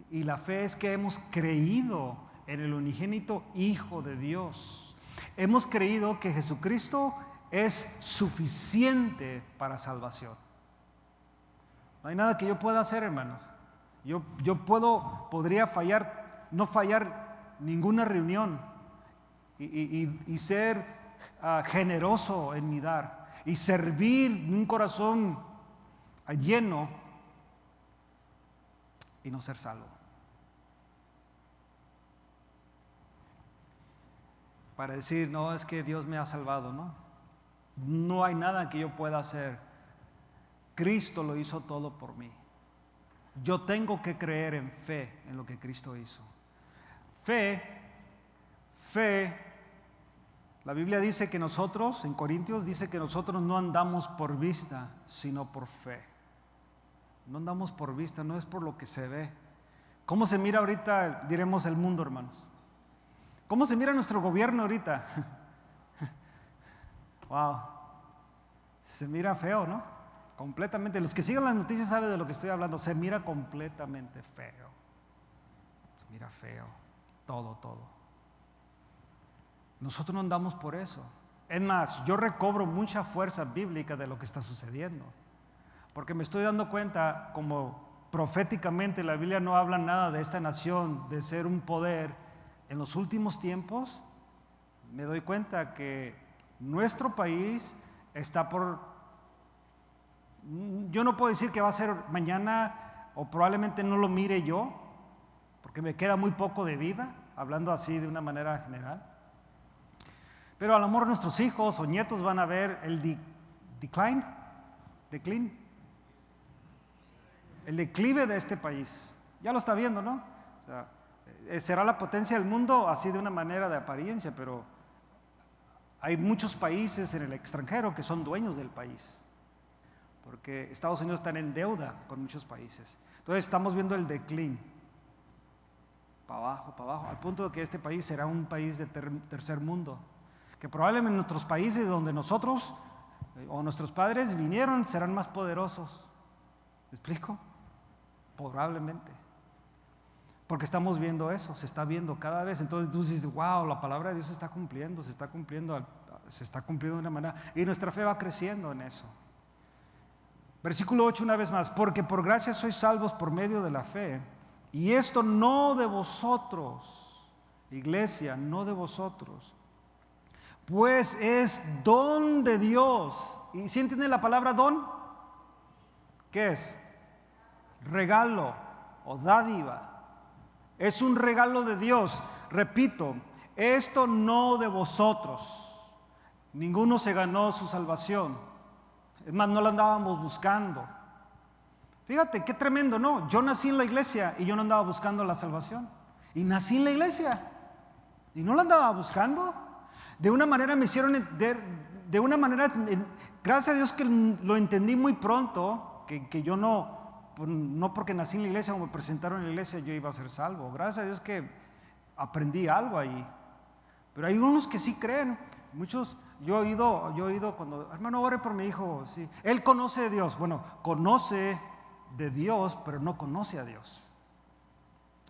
Y la fe es que hemos creído en el unigénito Hijo de Dios. Hemos creído que Jesucristo es suficiente para salvación. No hay nada que yo pueda hacer, hermanos. Yo podría no fallar ninguna reunión y ser generoso en mi dar y servir un corazón lleno y no ser salvo. Para decir, no, es que Dios me ha salvado, ¿no? No hay nada que yo pueda hacer. Cristo lo hizo todo por mí. Yo tengo que creer en fe en lo que Cristo hizo. Fe, la Biblia dice que nosotros, en Corintios dice que nosotros no andamos por vista, sino por fe. No andamos por vista, no es por lo que se ve. ¿Cómo se mira ahorita, diremos, el mundo, hermanos? ¿Cómo se mira nuestro gobierno ahorita? Wow, se mira feo, ¿no? Completamente. Los que siguen las noticias saben de lo que estoy hablando. Se mira completamente feo. Se mira feo. Todo. Nosotros no andamos por eso. Es más, yo recobro mucha fuerza bíblica de lo que está sucediendo. Porque me estoy dando cuenta, como proféticamente la Biblia no habla nada de esta nación, de ser un poder. En los últimos tiempos, me doy cuenta que nuestro país está por... Yo no puedo decir que va a ser mañana, o probablemente no lo mire yo, porque me queda muy poco de vida, hablando así de una manera general. Pero a lo mejor nuestros hijos o nietos van a ver el declive de este país. Ya lo está viendo, ¿no? O sea, será la potencia del mundo así de una manera de apariencia, pero hay muchos países en el extranjero que son dueños del país, porque Estados Unidos está en deuda con muchos países. Entonces estamos viendo el decline, para abajo, al punto de que este país será un país de tercer mundo, que probablemente nuestros países donde nosotros o nuestros padres vinieron serán más poderosos. ¿Me explico? Probablemente. Porque estamos viendo eso, se está viendo cada vez. Entonces tú dices, wow, la palabra de Dios se está cumpliendo de una manera. Y nuestra fe va creciendo en eso. Versículo 8 una vez más. Porque por gracia sois salvos por medio de la fe. Y esto no de vosotros, iglesia, no de vosotros. Pues es don de Dios. ¿Y si entiende la palabra don? ¿Qué es? Regalo o dádiva. Es un regalo de Dios. Repito, esto no de vosotros. Ninguno se ganó su salvación. Es más, no la andábamos buscando. Fíjate, qué tremendo, ¿no? Yo nací en la iglesia y yo no andaba buscando la salvación. Y nací en la iglesia y no la andaba buscando. De una manera me hicieron, de una manera, gracias a Dios que lo entendí muy pronto, que yo no porque nací en la iglesia o me presentaron en la iglesia yo iba a ser salvo. Gracias a Dios que aprendí algo ahí. Pero hay unos que sí creen. Muchos, yo he oído cuando, hermano, ore por mi hijo. Sí. Él conoce de Dios. Bueno, conoce de Dios, pero no conoce a Dios.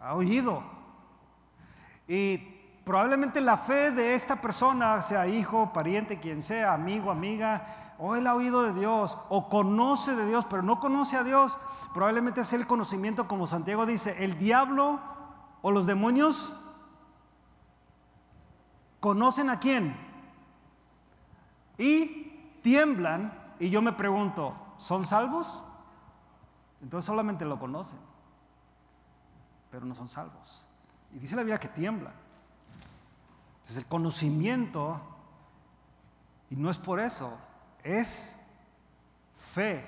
Ha oído. Y probablemente la fe de esta persona, sea hijo, pariente, quien sea, amigo, amiga, o él ha oído de Dios, o conoce de Dios, pero no conoce a Dios, probablemente es el conocimiento, como Santiago dice, el diablo o los demonios conocen a quién y tiemblan, y yo me pregunto, ¿son salvos? Entonces solamente lo conocen, pero no son salvos. Y dice la Biblia que tiemblan. Entonces el conocimiento, y no es por eso, es fe,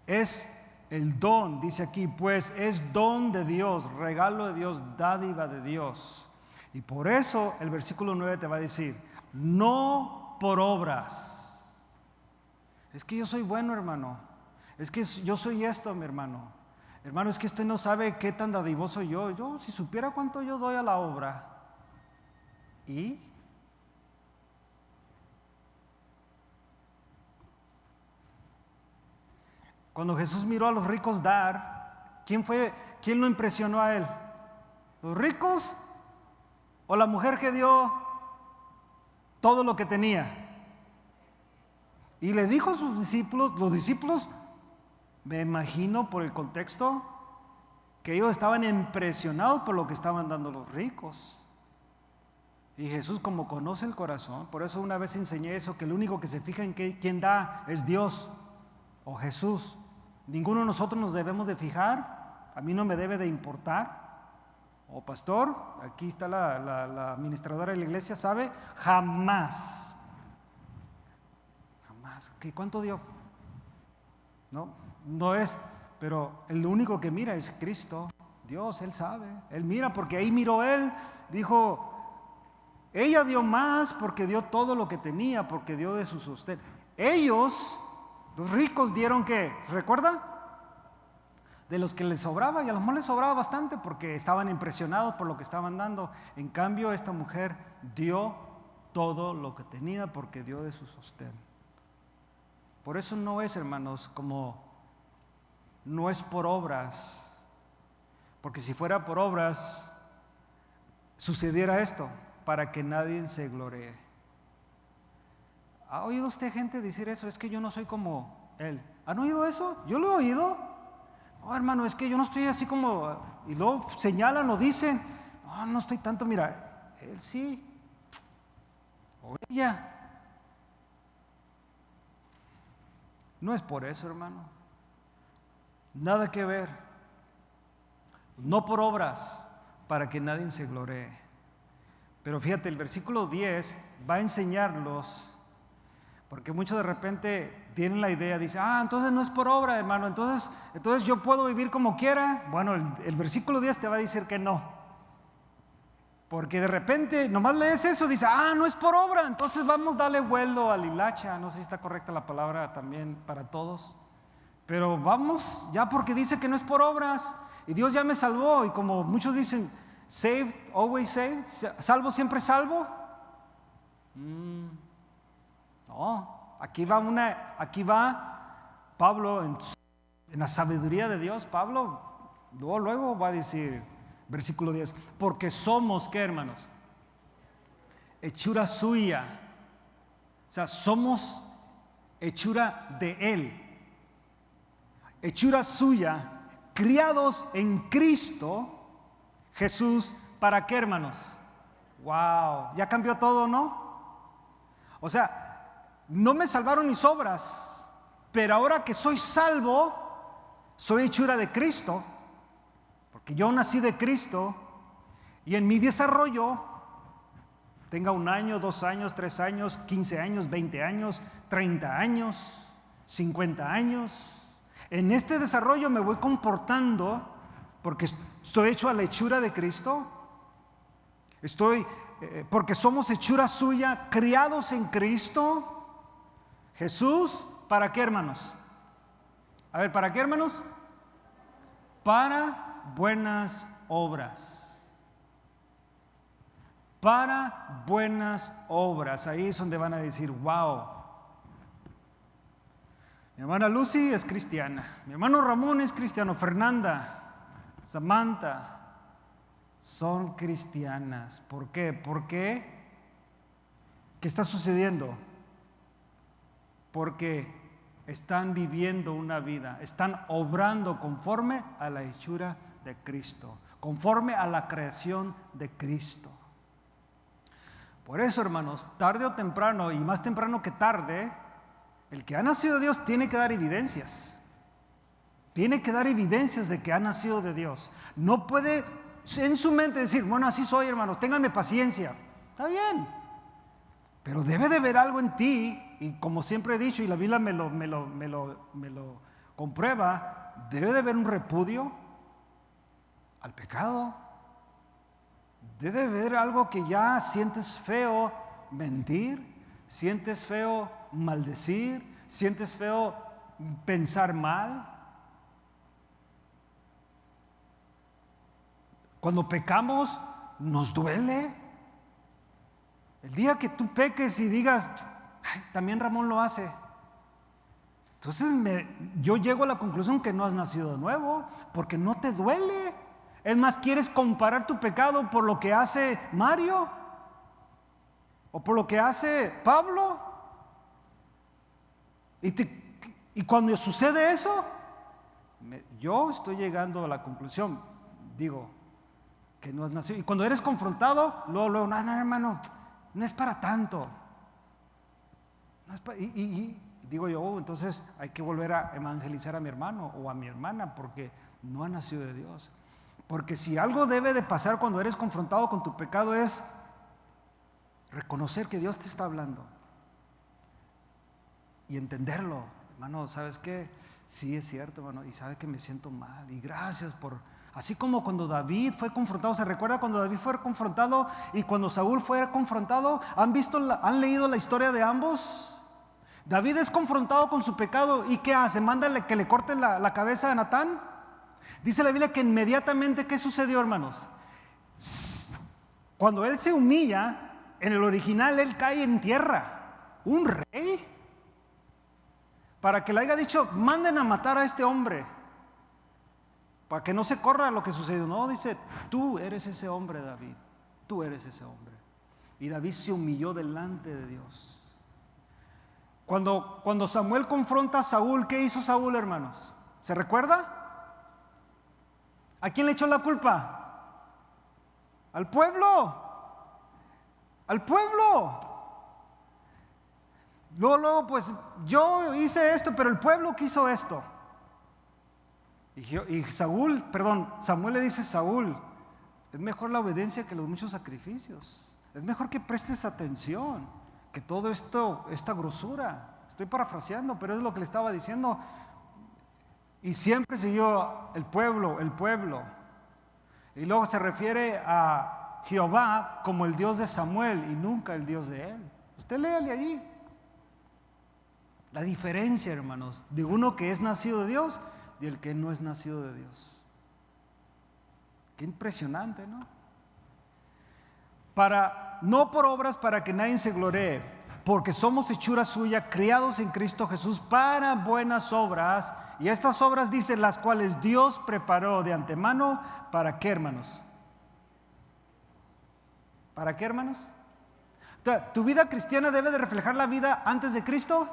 es el don, dice aquí, pues es don de Dios, regalo de Dios, dádiva de Dios. Y por eso el versículo 9 te va a decir, no por obras. Es que yo soy bueno, hermano. Es que yo soy esto, mi hermano. Hermano, es que usted no sabe qué tan dadivoso yo. Yo, si supiera cuánto yo doy a la obra. ¿Y? Cuando Jesús miró a los ricos dar, ¿quién lo impresionó a él? ¿Los ricos o la mujer que dio todo lo que tenía? Y le dijo a sus discípulos, los discípulos, me imagino por el contexto, que ellos estaban impresionados por lo que estaban dando los ricos. Y Jesús, como conoce el corazón, por eso una vez enseñé eso, que el único que se fija en quién da es Dios o Jesús. Ninguno de nosotros nos debemos de fijar, a mí no me debe de importar. O pastor, aquí está la administradora de la iglesia, ¿sabe? Jamás. ¿Cuánto dio? No es, pero el único que mira es Cristo, Dios, Él sabe, Él mira porque ahí miró Él, dijo, ella dio más porque dio todo lo que tenía, porque dio de su sostén. Ellos, los ricos, dieron ¿qué? ¿Se recuerda? De los que les sobraba, y a lo mejor les sobraba bastante porque estaban impresionados por lo que estaban dando. En cambio, esta mujer dio todo lo que tenía porque dio de su sostén. Por eso no es, hermanos, no es por obras, porque si fuera por obras, sucediera esto, para que nadie se gloree. ¿Ha oído usted gente decir eso? Es que yo no soy como él. ¿Han oído eso? Yo lo he oído. No, hermano, es que yo no estoy así como, y luego señalan o dicen, no estoy tanto, mira, él sí, o ella. No es por eso, hermano. Nada que ver. No por obras, para que nadie se gloree. Pero fíjate, el versículo 10 va a enseñarlos, porque muchos de repente tienen la idea, dicen, entonces no es por obra, hermano, entonces yo puedo vivir como quiera. Bueno, el versículo 10 te va a decir que no. Porque de repente nomás lees eso, dice, no es por obra, entonces vamos a darle vuelo al hilacha. No sé si está correcta la palabra también para todos, pero vamos ya porque dice que no es por obras y Dios ya me salvó. Y como muchos dicen, saved, always saved, salvo, siempre salvo. No, aquí va Pablo en la sabiduría de Dios. Pablo luego va a decir, versículo 10, porque somos, ¿qué, hermanos? Hechura suya. O sea, somos hechura de Él. Hechura suya, criados en Cristo Jesús, ¿para qué, hermanos? Wow, ya cambió todo, ¿no? O sea, no me salvaron mis obras, pero ahora que soy salvo, soy hechura de Cristo. Porque yo nací de Cristo y en mi desarrollo, tenga 1 año, 2 años, 3 años, 15 años, 20 años, 30 años, 50 años, en este desarrollo me voy comportando porque estoy hecho a la hechura de Cristo, porque somos hechura suya, criados en Cristo Jesús. ¿Para qué, hermanos? A ver, ¿para qué, hermanos? Para buenas obras. Para buenas obras. Ahí es donde van a decir, wow. Mi hermana Lucy es cristiana. Mi hermano Ramón es cristiano. Fernanda, Samantha, son cristianas. ¿Por qué? Porque, ¿qué está sucediendo? Porque están viviendo una vida, están obrando conforme a la hechura de Cristo, conforme a la creación de Cristo. Por eso, hermanos, tarde o temprano, y más temprano que tarde, el que ha nacido de Dios tiene que dar evidencias. Tiene que dar evidencias de que ha nacido de Dios. No puede en su mente decir, bueno, así soy, hermanos, ténganme paciencia. Está bien, pero debe de haber algo en ti, y como siempre he dicho, y la Biblia me lo comprueba, debe de haber un repudio al pecado. Debe de haber algo que ya sientes feo mentir, sientes feo maldecir, sientes feo pensar mal. Cuando pecamos, nos duele. El día que tú peques y digas, ay, también Ramón lo hace. Entonces yo llego a la conclusión que no has nacido de nuevo, porque no te duele. Es más, ¿quieres comparar tu pecado por lo que hace Mario? ¿O por lo que hace Pablo? Y cuando sucede eso, yo estoy llegando a la conclusión, digo, que no has nacido. Y cuando eres confrontado, luego, no, hermano, no es para tanto. No es y digo yo, entonces hay que volver a evangelizar a mi hermano o a mi hermana porque no ha nacido de Dios. Porque si algo debe de pasar cuando eres confrontado con tu pecado es reconocer que Dios te está hablando y entenderlo. Hermano, ¿sabes qué? Sí, es cierto, hermano, y sabe que me siento mal. Y gracias por... Así como cuando David fue confrontado, ¿se recuerda cuando David fue confrontado y cuando Saúl fue confrontado? ¿Han leído la historia de ambos? David es confrontado con su pecado y ¿qué hace? Mándale que le corten la cabeza a Natán. Dice la Biblia que inmediatamente, ¿qué sucedió, hermanos? Cuando él se humilla, en el original él cae en tierra. Un rey, para que le haya dicho, manden a matar a este hombre, para que no se corra lo que sucedió. No, dice, tú eres ese hombre, David, tú eres ese hombre. Y David se humilló delante de Dios. Cuando Samuel confronta a Saúl, ¿qué hizo Saúl, hermanos? ¿Se recuerda? ¿A quién le echó la culpa? Al pueblo. Al pueblo. Luego, pues yo hice esto, pero el pueblo quiso esto. Y Samuel le dice a Saúl, es mejor la obediencia que los muchos sacrificios. Es mejor que prestes atención que todo esto, esta grosura. Estoy parafraseando, pero es lo que le estaba diciendo. Y siempre siguió el pueblo. Y luego se refiere a Jehová como el Dios de Samuel y nunca el Dios de él. Usted léale allí. La diferencia, hermanos, de uno que es nacido de Dios y el que no es nacido de Dios. Qué impresionante, ¿no? No por obras para que nadie se gloree, porque somos hechura suya, criados en Cristo Jesús para buenas obras. Y estas obras dicen las cuales Dios preparó de antemano. ¿Para qué, hermanos? ¿Para qué, hermanos? ¿Tu vida cristiana debe de reflejar la vida antes de Cristo?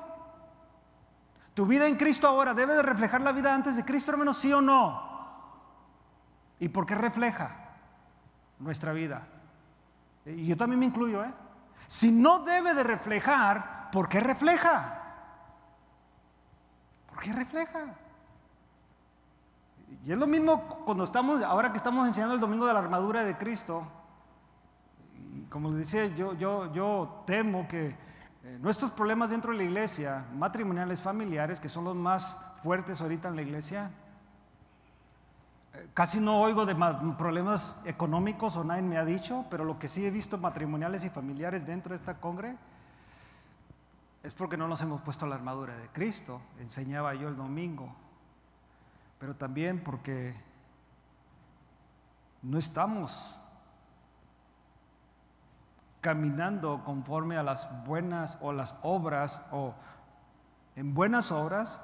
¿Tu vida en Cristo ahora debe de reflejar la vida antes de Cristo, hermanos? ¿Sí o no? ¿Y por qué refleja nuestra vida? Y yo también me incluyo, ¿eh? Si no debe de reflejar, ¿por qué refleja? ¿Por qué refleja? Y es lo mismo cuando ahora que estamos enseñando el domingo de la armadura de Cristo. Y como les decía, yo temo que nuestros problemas dentro de la iglesia, matrimoniales, familiares, que son los más fuertes ahorita en la iglesia, casi no oigo de problemas económicos o nadie me ha dicho, pero lo que sí he visto matrimoniales y familiares dentro de esta congre es porque no nos hemos puesto la armadura de Cristo. Enseñaba yo el domingo, pero también porque no estamos caminando conforme a las buenas o las obras o en buenas obras,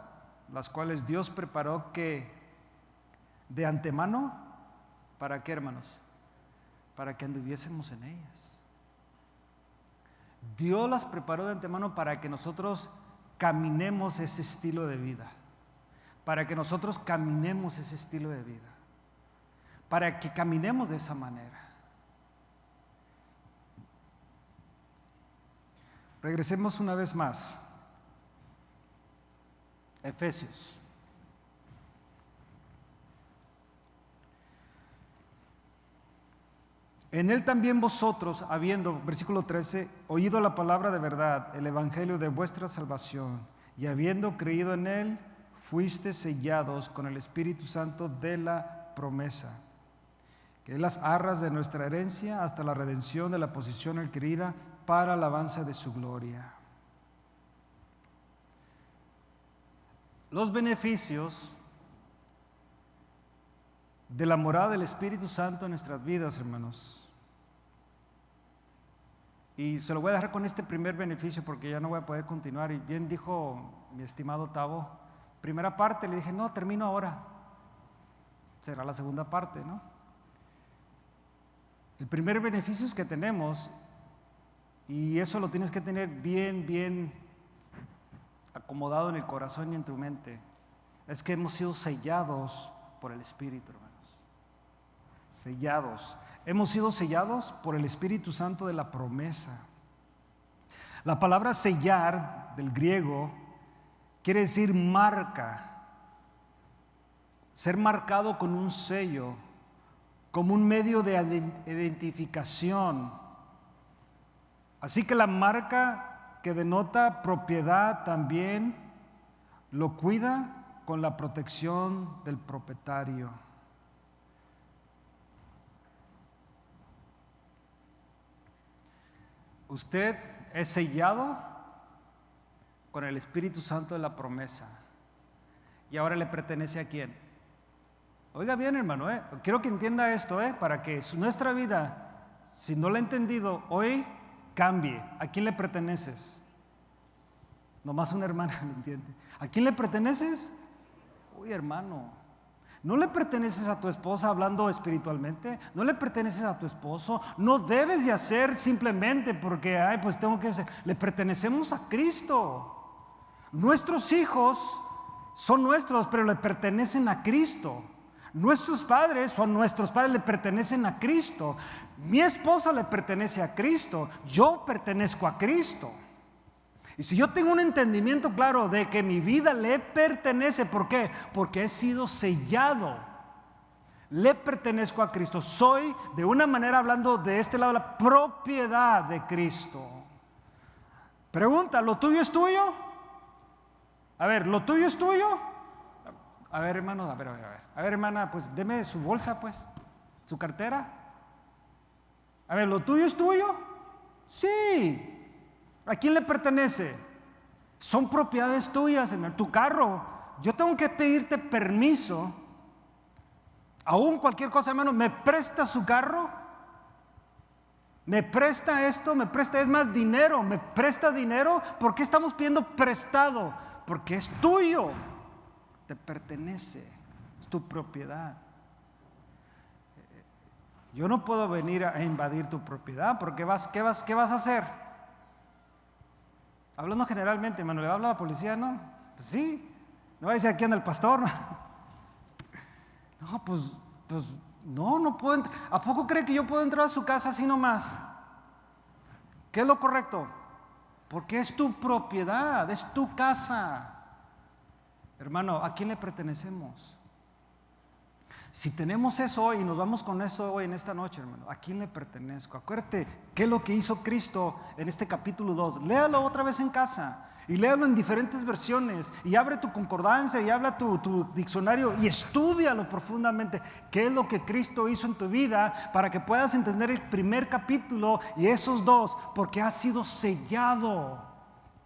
las cuales Dios preparó que de antemano. ¿Para qué, hermanos? para que anduviésemos en ellas. Dios las preparó de antemano para que nosotros caminemos ese estilo de vida, para que nosotros caminemos ese estilo de vida, para que caminemos de esa manera. Regresemos una vez más. Efesios. En él también vosotros, habiendo, versículo 13, oído la palabra de verdad, el evangelio de vuestra salvación, y habiendo creído en él, fuiste sellados con el Espíritu Santo de la promesa, que es las arras de nuestra herencia hasta la redención de la posesión adquirida para alabanza de su gloria. Los beneficios de la morada del Espíritu Santo en nuestras vidas, hermanos. Y se lo voy a dejar con este primer beneficio porque ya no voy a poder continuar. Y bien dijo mi estimado Tavo, primera parte, le dije, no, termino ahora. Será la segunda parte, ¿no? El primer beneficio es que tenemos, y eso lo tienes que tener bien acomodado en el corazón y en tu mente, es que hemos sido sellados por el Espíritu, hermanos. Sellados. Hemos sido sellados por el Espíritu Santo de la promesa. La palabra sellar del griego quiere decir marca, ser marcado con un sello, como un medio de identificación. Así que la marca que denota propiedad también lo cuida con la protección del propietario. Usted es sellado con el Espíritu Santo de la promesa. Y ahora le pertenece ¿a quién? Oiga bien, hermano, quiero que entienda esto, para que nuestra vida, si no lo ha entendido hoy, cambie. ¿A quién le perteneces? Nomás una hermana lo entiende. ¿A quién le perteneces? Uy, hermano, no le perteneces a tu esposa hablando espiritualmente, no le perteneces a tu esposo, no debes de hacer simplemente porque, pues tengo que hacer. Le pertenecemos a Cristo. Nuestros hijos son nuestros, pero le pertenecen a Cristo. Nuestros padres son nuestros padres, le pertenecen a Cristo. Mi esposa le pertenece a Cristo, yo pertenezco a Cristo. Y si yo tengo un entendimiento claro de que mi vida le pertenece, ¿por qué? Porque he sido sellado. Le pertenezco a Cristo. Soy, de una manera hablando de este lado, la propiedad de Cristo. Pregunta, ¿lo tuyo es tuyo? A ver, ¿lo tuyo es tuyo? A ver, hermano, a ver. A ver, hermana, pues deme su bolsa, pues, su cartera. A ver, ¿lo tuyo es tuyo? Sí. ¿A quién le pertenece? Son propiedades tuyas, hermano. Tu carro, yo tengo que pedirte permiso. Aún cualquier cosa, hermano, ¿me presta su carro? ¿Me presta esto? ¿Me presta, es más, dinero? ¿Me presta dinero? ¿Por qué estamos pidiendo prestado? Porque es tuyo. Te pertenece. Es tu propiedad. Yo no puedo venir a invadir tu propiedad porque ¿qué vas a hacer? Hablando generalmente, hermano, ¿le va a hablar a la policía? No, pues sí. No va a decir aquí anda el pastor. No, pues no puedo entrar. ¿A poco cree que yo puedo entrar a su casa así nomás? ¿Qué es lo correcto? Porque es tu propiedad, es tu casa. Hermano, ¿a quién le pertenecemos? Si tenemos eso hoy y nos vamos con eso hoy en esta noche, hermano, ¿a quién le pertenezco? Acuérdate qué es lo que hizo Cristo en este capítulo 2. Léalo otra vez en casa y léalo en diferentes versiones y abre tu concordancia y habla tu diccionario y estúdialo profundamente. ¿Qué es lo que Cristo hizo en tu vida para que puedas entender el primer capítulo y esos dos? Porque has sido sellado.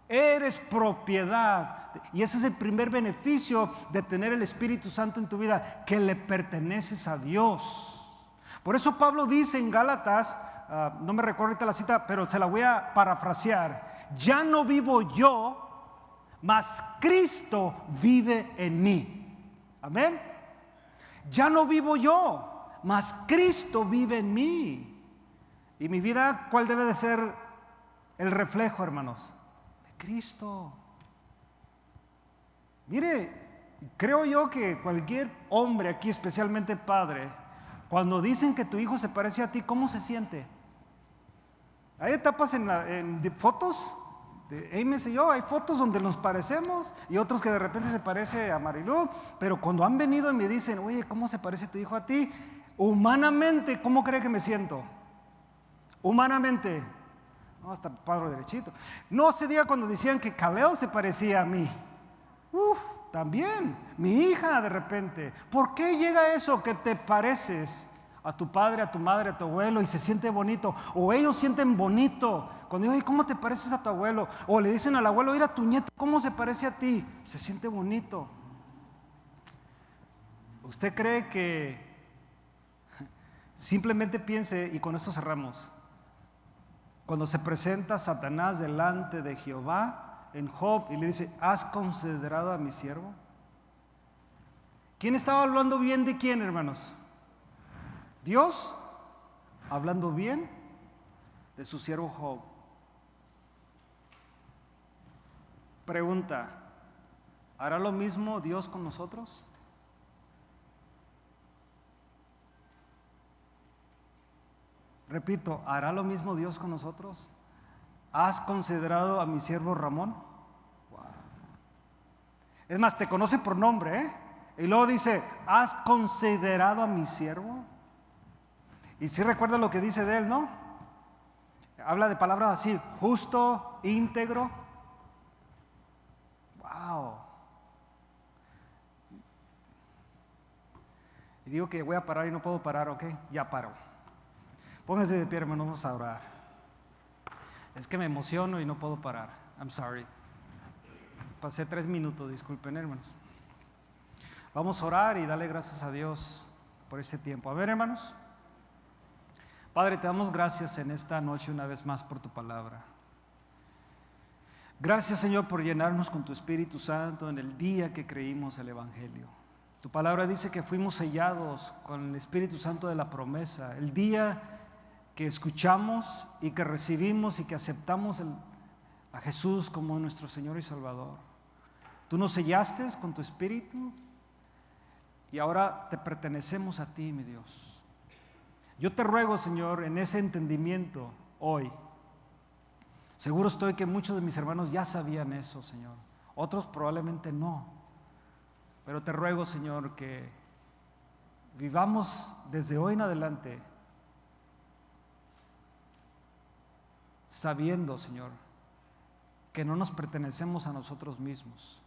Eres propiedad. Y ese es el primer beneficio de tener el Espíritu Santo en tu vida, que le perteneces a Dios. Por eso Pablo dice en Gálatas, no me recuerdo ahorita la cita, pero se la voy a parafrasear: ya no vivo yo, mas Cristo vive en mí. Amén. Ya no vivo yo, mas Cristo vive en mí. Y mi vida, ¿cuál debe de ser el reflejo, hermanos? De Cristo. Mire, creo yo que cualquier hombre aquí, especialmente padre, cuando dicen que tu hijo se parece a ti, ¿cómo se siente? Hay etapas en fotos de Ames y yo, hay fotos donde nos parecemos y otros que de repente se parece a Marilu, pero cuando han venido y me dicen, oye, ¿cómo se parece tu hijo a ti? Humanamente, ¿cómo cree que me siento? Humanamente, no, hasta paro derechito. No se diga cuando decían que Kaleo se parecía a mí. También, mi hija de repente. ¿Por qué llega eso que te pareces a tu padre, a tu madre, a tu abuelo y se siente bonito? O ellos sienten bonito cuando digo, ¿cómo te pareces a tu abuelo? O le dicen al abuelo, mira tu nieto, ¿cómo se parece a ti? Se siente bonito. ¿Usted cree que simplemente piense, y con esto cerramos, cuando se presenta Satanás delante de Jehová en Job y le dice, ¿has considerado a mi siervo? ¿Quién estaba hablando bien de quién, hermanos? Dios hablando bien de su siervo Job. Pregunta, ¿hará lo mismo Dios con nosotros? Repito, ¿hará lo mismo Dios con nosotros? ¿Has considerado a mi siervo Ramón? Wow. Es más, te conoce por nombre, ¿eh? Y luego dice, ¿has considerado a mi siervo? Y si recuerda lo que dice de él, ¿no? Habla de palabras así, justo, íntegro. Wow. Y digo que voy a parar y no puedo parar, ¿ok? Ya paro. Pónganse de pie, hermanos, vamos a orar. Es que me emociono y no puedo parar. I'm sorry. Pasé 3 minutos, disculpen, hermanos. Vamos a orar y darle gracias a Dios por este tiempo. A ver, hermanos. Padre, te damos gracias en esta noche una vez más por tu palabra. Gracias, Señor, por llenarnos con tu Espíritu Santo en el día que creímos el Evangelio. Tu palabra dice que fuimos sellados con el Espíritu Santo de la promesa. El día que escuchamos y que recibimos y que aceptamos a Jesús como nuestro Señor y Salvador. Tú nos sellaste con tu Espíritu y ahora te pertenecemos a ti, mi Dios. Yo te ruego, Señor, en ese entendimiento hoy. Seguro estoy que muchos de mis hermanos ya sabían eso, Señor. Otros probablemente no. Pero te ruego, Señor, que vivamos desde hoy en adelante sabiendo, Señor, que no nos pertenecemos a nosotros mismos.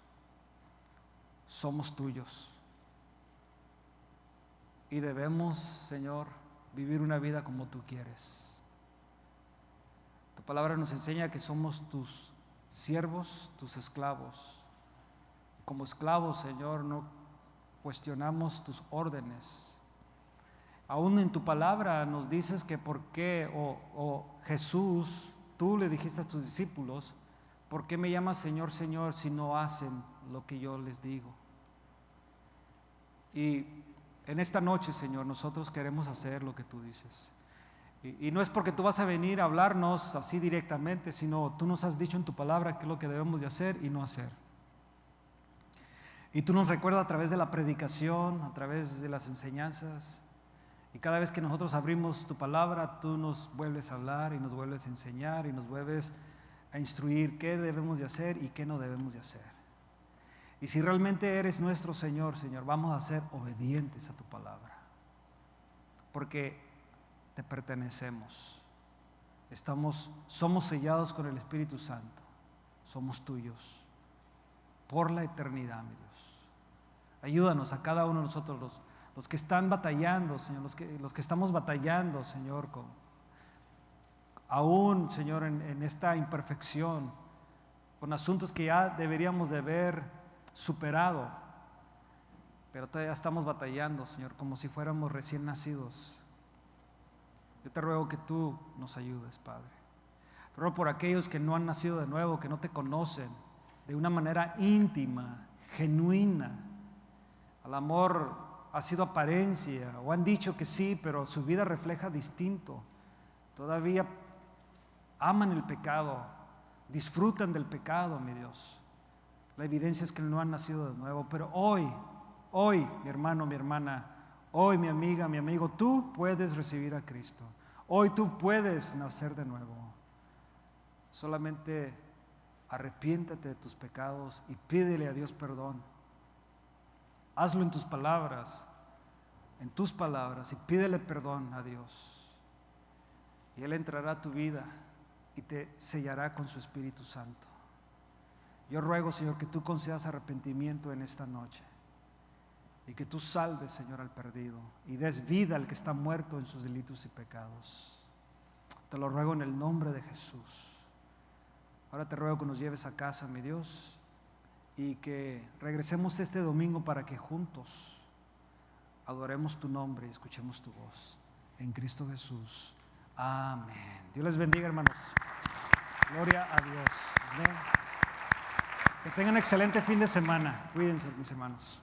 Somos tuyos. Y debemos, Señor, vivir una vida como tú quieres. Tu palabra nos enseña que somos tus siervos, tus esclavos. Como esclavos, Señor, no cuestionamos tus órdenes. Aún en tu palabra nos dices que por qué, Jesús, tú le dijiste a tus discípulos, ¿por qué me llamas Señor, Señor si no hacen lo que yo les digo? Y en esta noche, Señor, nosotros queremos hacer lo que tú dices. Y no es porque tú vas a venir a hablarnos así directamente, sino tú nos has dicho en tu palabra qué es lo que debemos de hacer y no hacer. Y tú nos recuerdas a través de la predicación, a través de las enseñanzas. Y cada vez que nosotros abrimos tu palabra, tú nos vuelves a hablar y nos vuelves a enseñar y nos vuelves a instruir qué debemos de hacer y qué no debemos de hacer. Y si realmente eres nuestro Señor, Señor, vamos a ser obedientes a tu palabra. Porque te pertenecemos. Somos sellados con el Espíritu Santo. Somos tuyos por la eternidad, mi Dios. Ayúdanos a cada uno de nosotros, los que están batallando, Señor, los que estamos batallando, Señor, aún, Señor, en esta imperfección, con asuntos que ya deberíamos de haber superado, pero todavía estamos batallando, Señor, como si fuéramos recién nacidos. Yo te ruego que tú nos ayudes, Padre. Te ruego por aquellos que no han nacido de nuevo, que no te conocen de una manera íntima, genuina. El amor ha sido apariencia, o han dicho que sí, pero su vida refleja distinto. todavía aman el pecado, disfrutan del pecado, mi Dios. La evidencia es que no han nacido de nuevo, pero hoy, mi hermano, mi hermana, hoy, mi amiga, mi amigo, tú puedes recibir a Cristo. Hoy tú puedes nacer de nuevo. Solamente arrepiéntate de tus pecados y pídele a Dios perdón. Hazlo en tus palabras y pídele perdón a Dios. Y Él entrará a tu vida y te sellará con su Espíritu Santo. Yo ruego, Señor, que tú concedas arrepentimiento en esta noche y que tú salves, Señor, al perdido y des vida al que está muerto en sus delitos y pecados. Te lo ruego en el nombre de Jesús. Ahora te ruego que nos lleves a casa, mi Dios, y que regresemos este domingo para que juntos adoremos tu nombre y escuchemos tu voz. En Cristo Jesús. Amén. Dios les bendiga, hermanos. Gloria a Dios. Amén. Que tengan un excelente fin de semana. Cuídense, mis hermanos.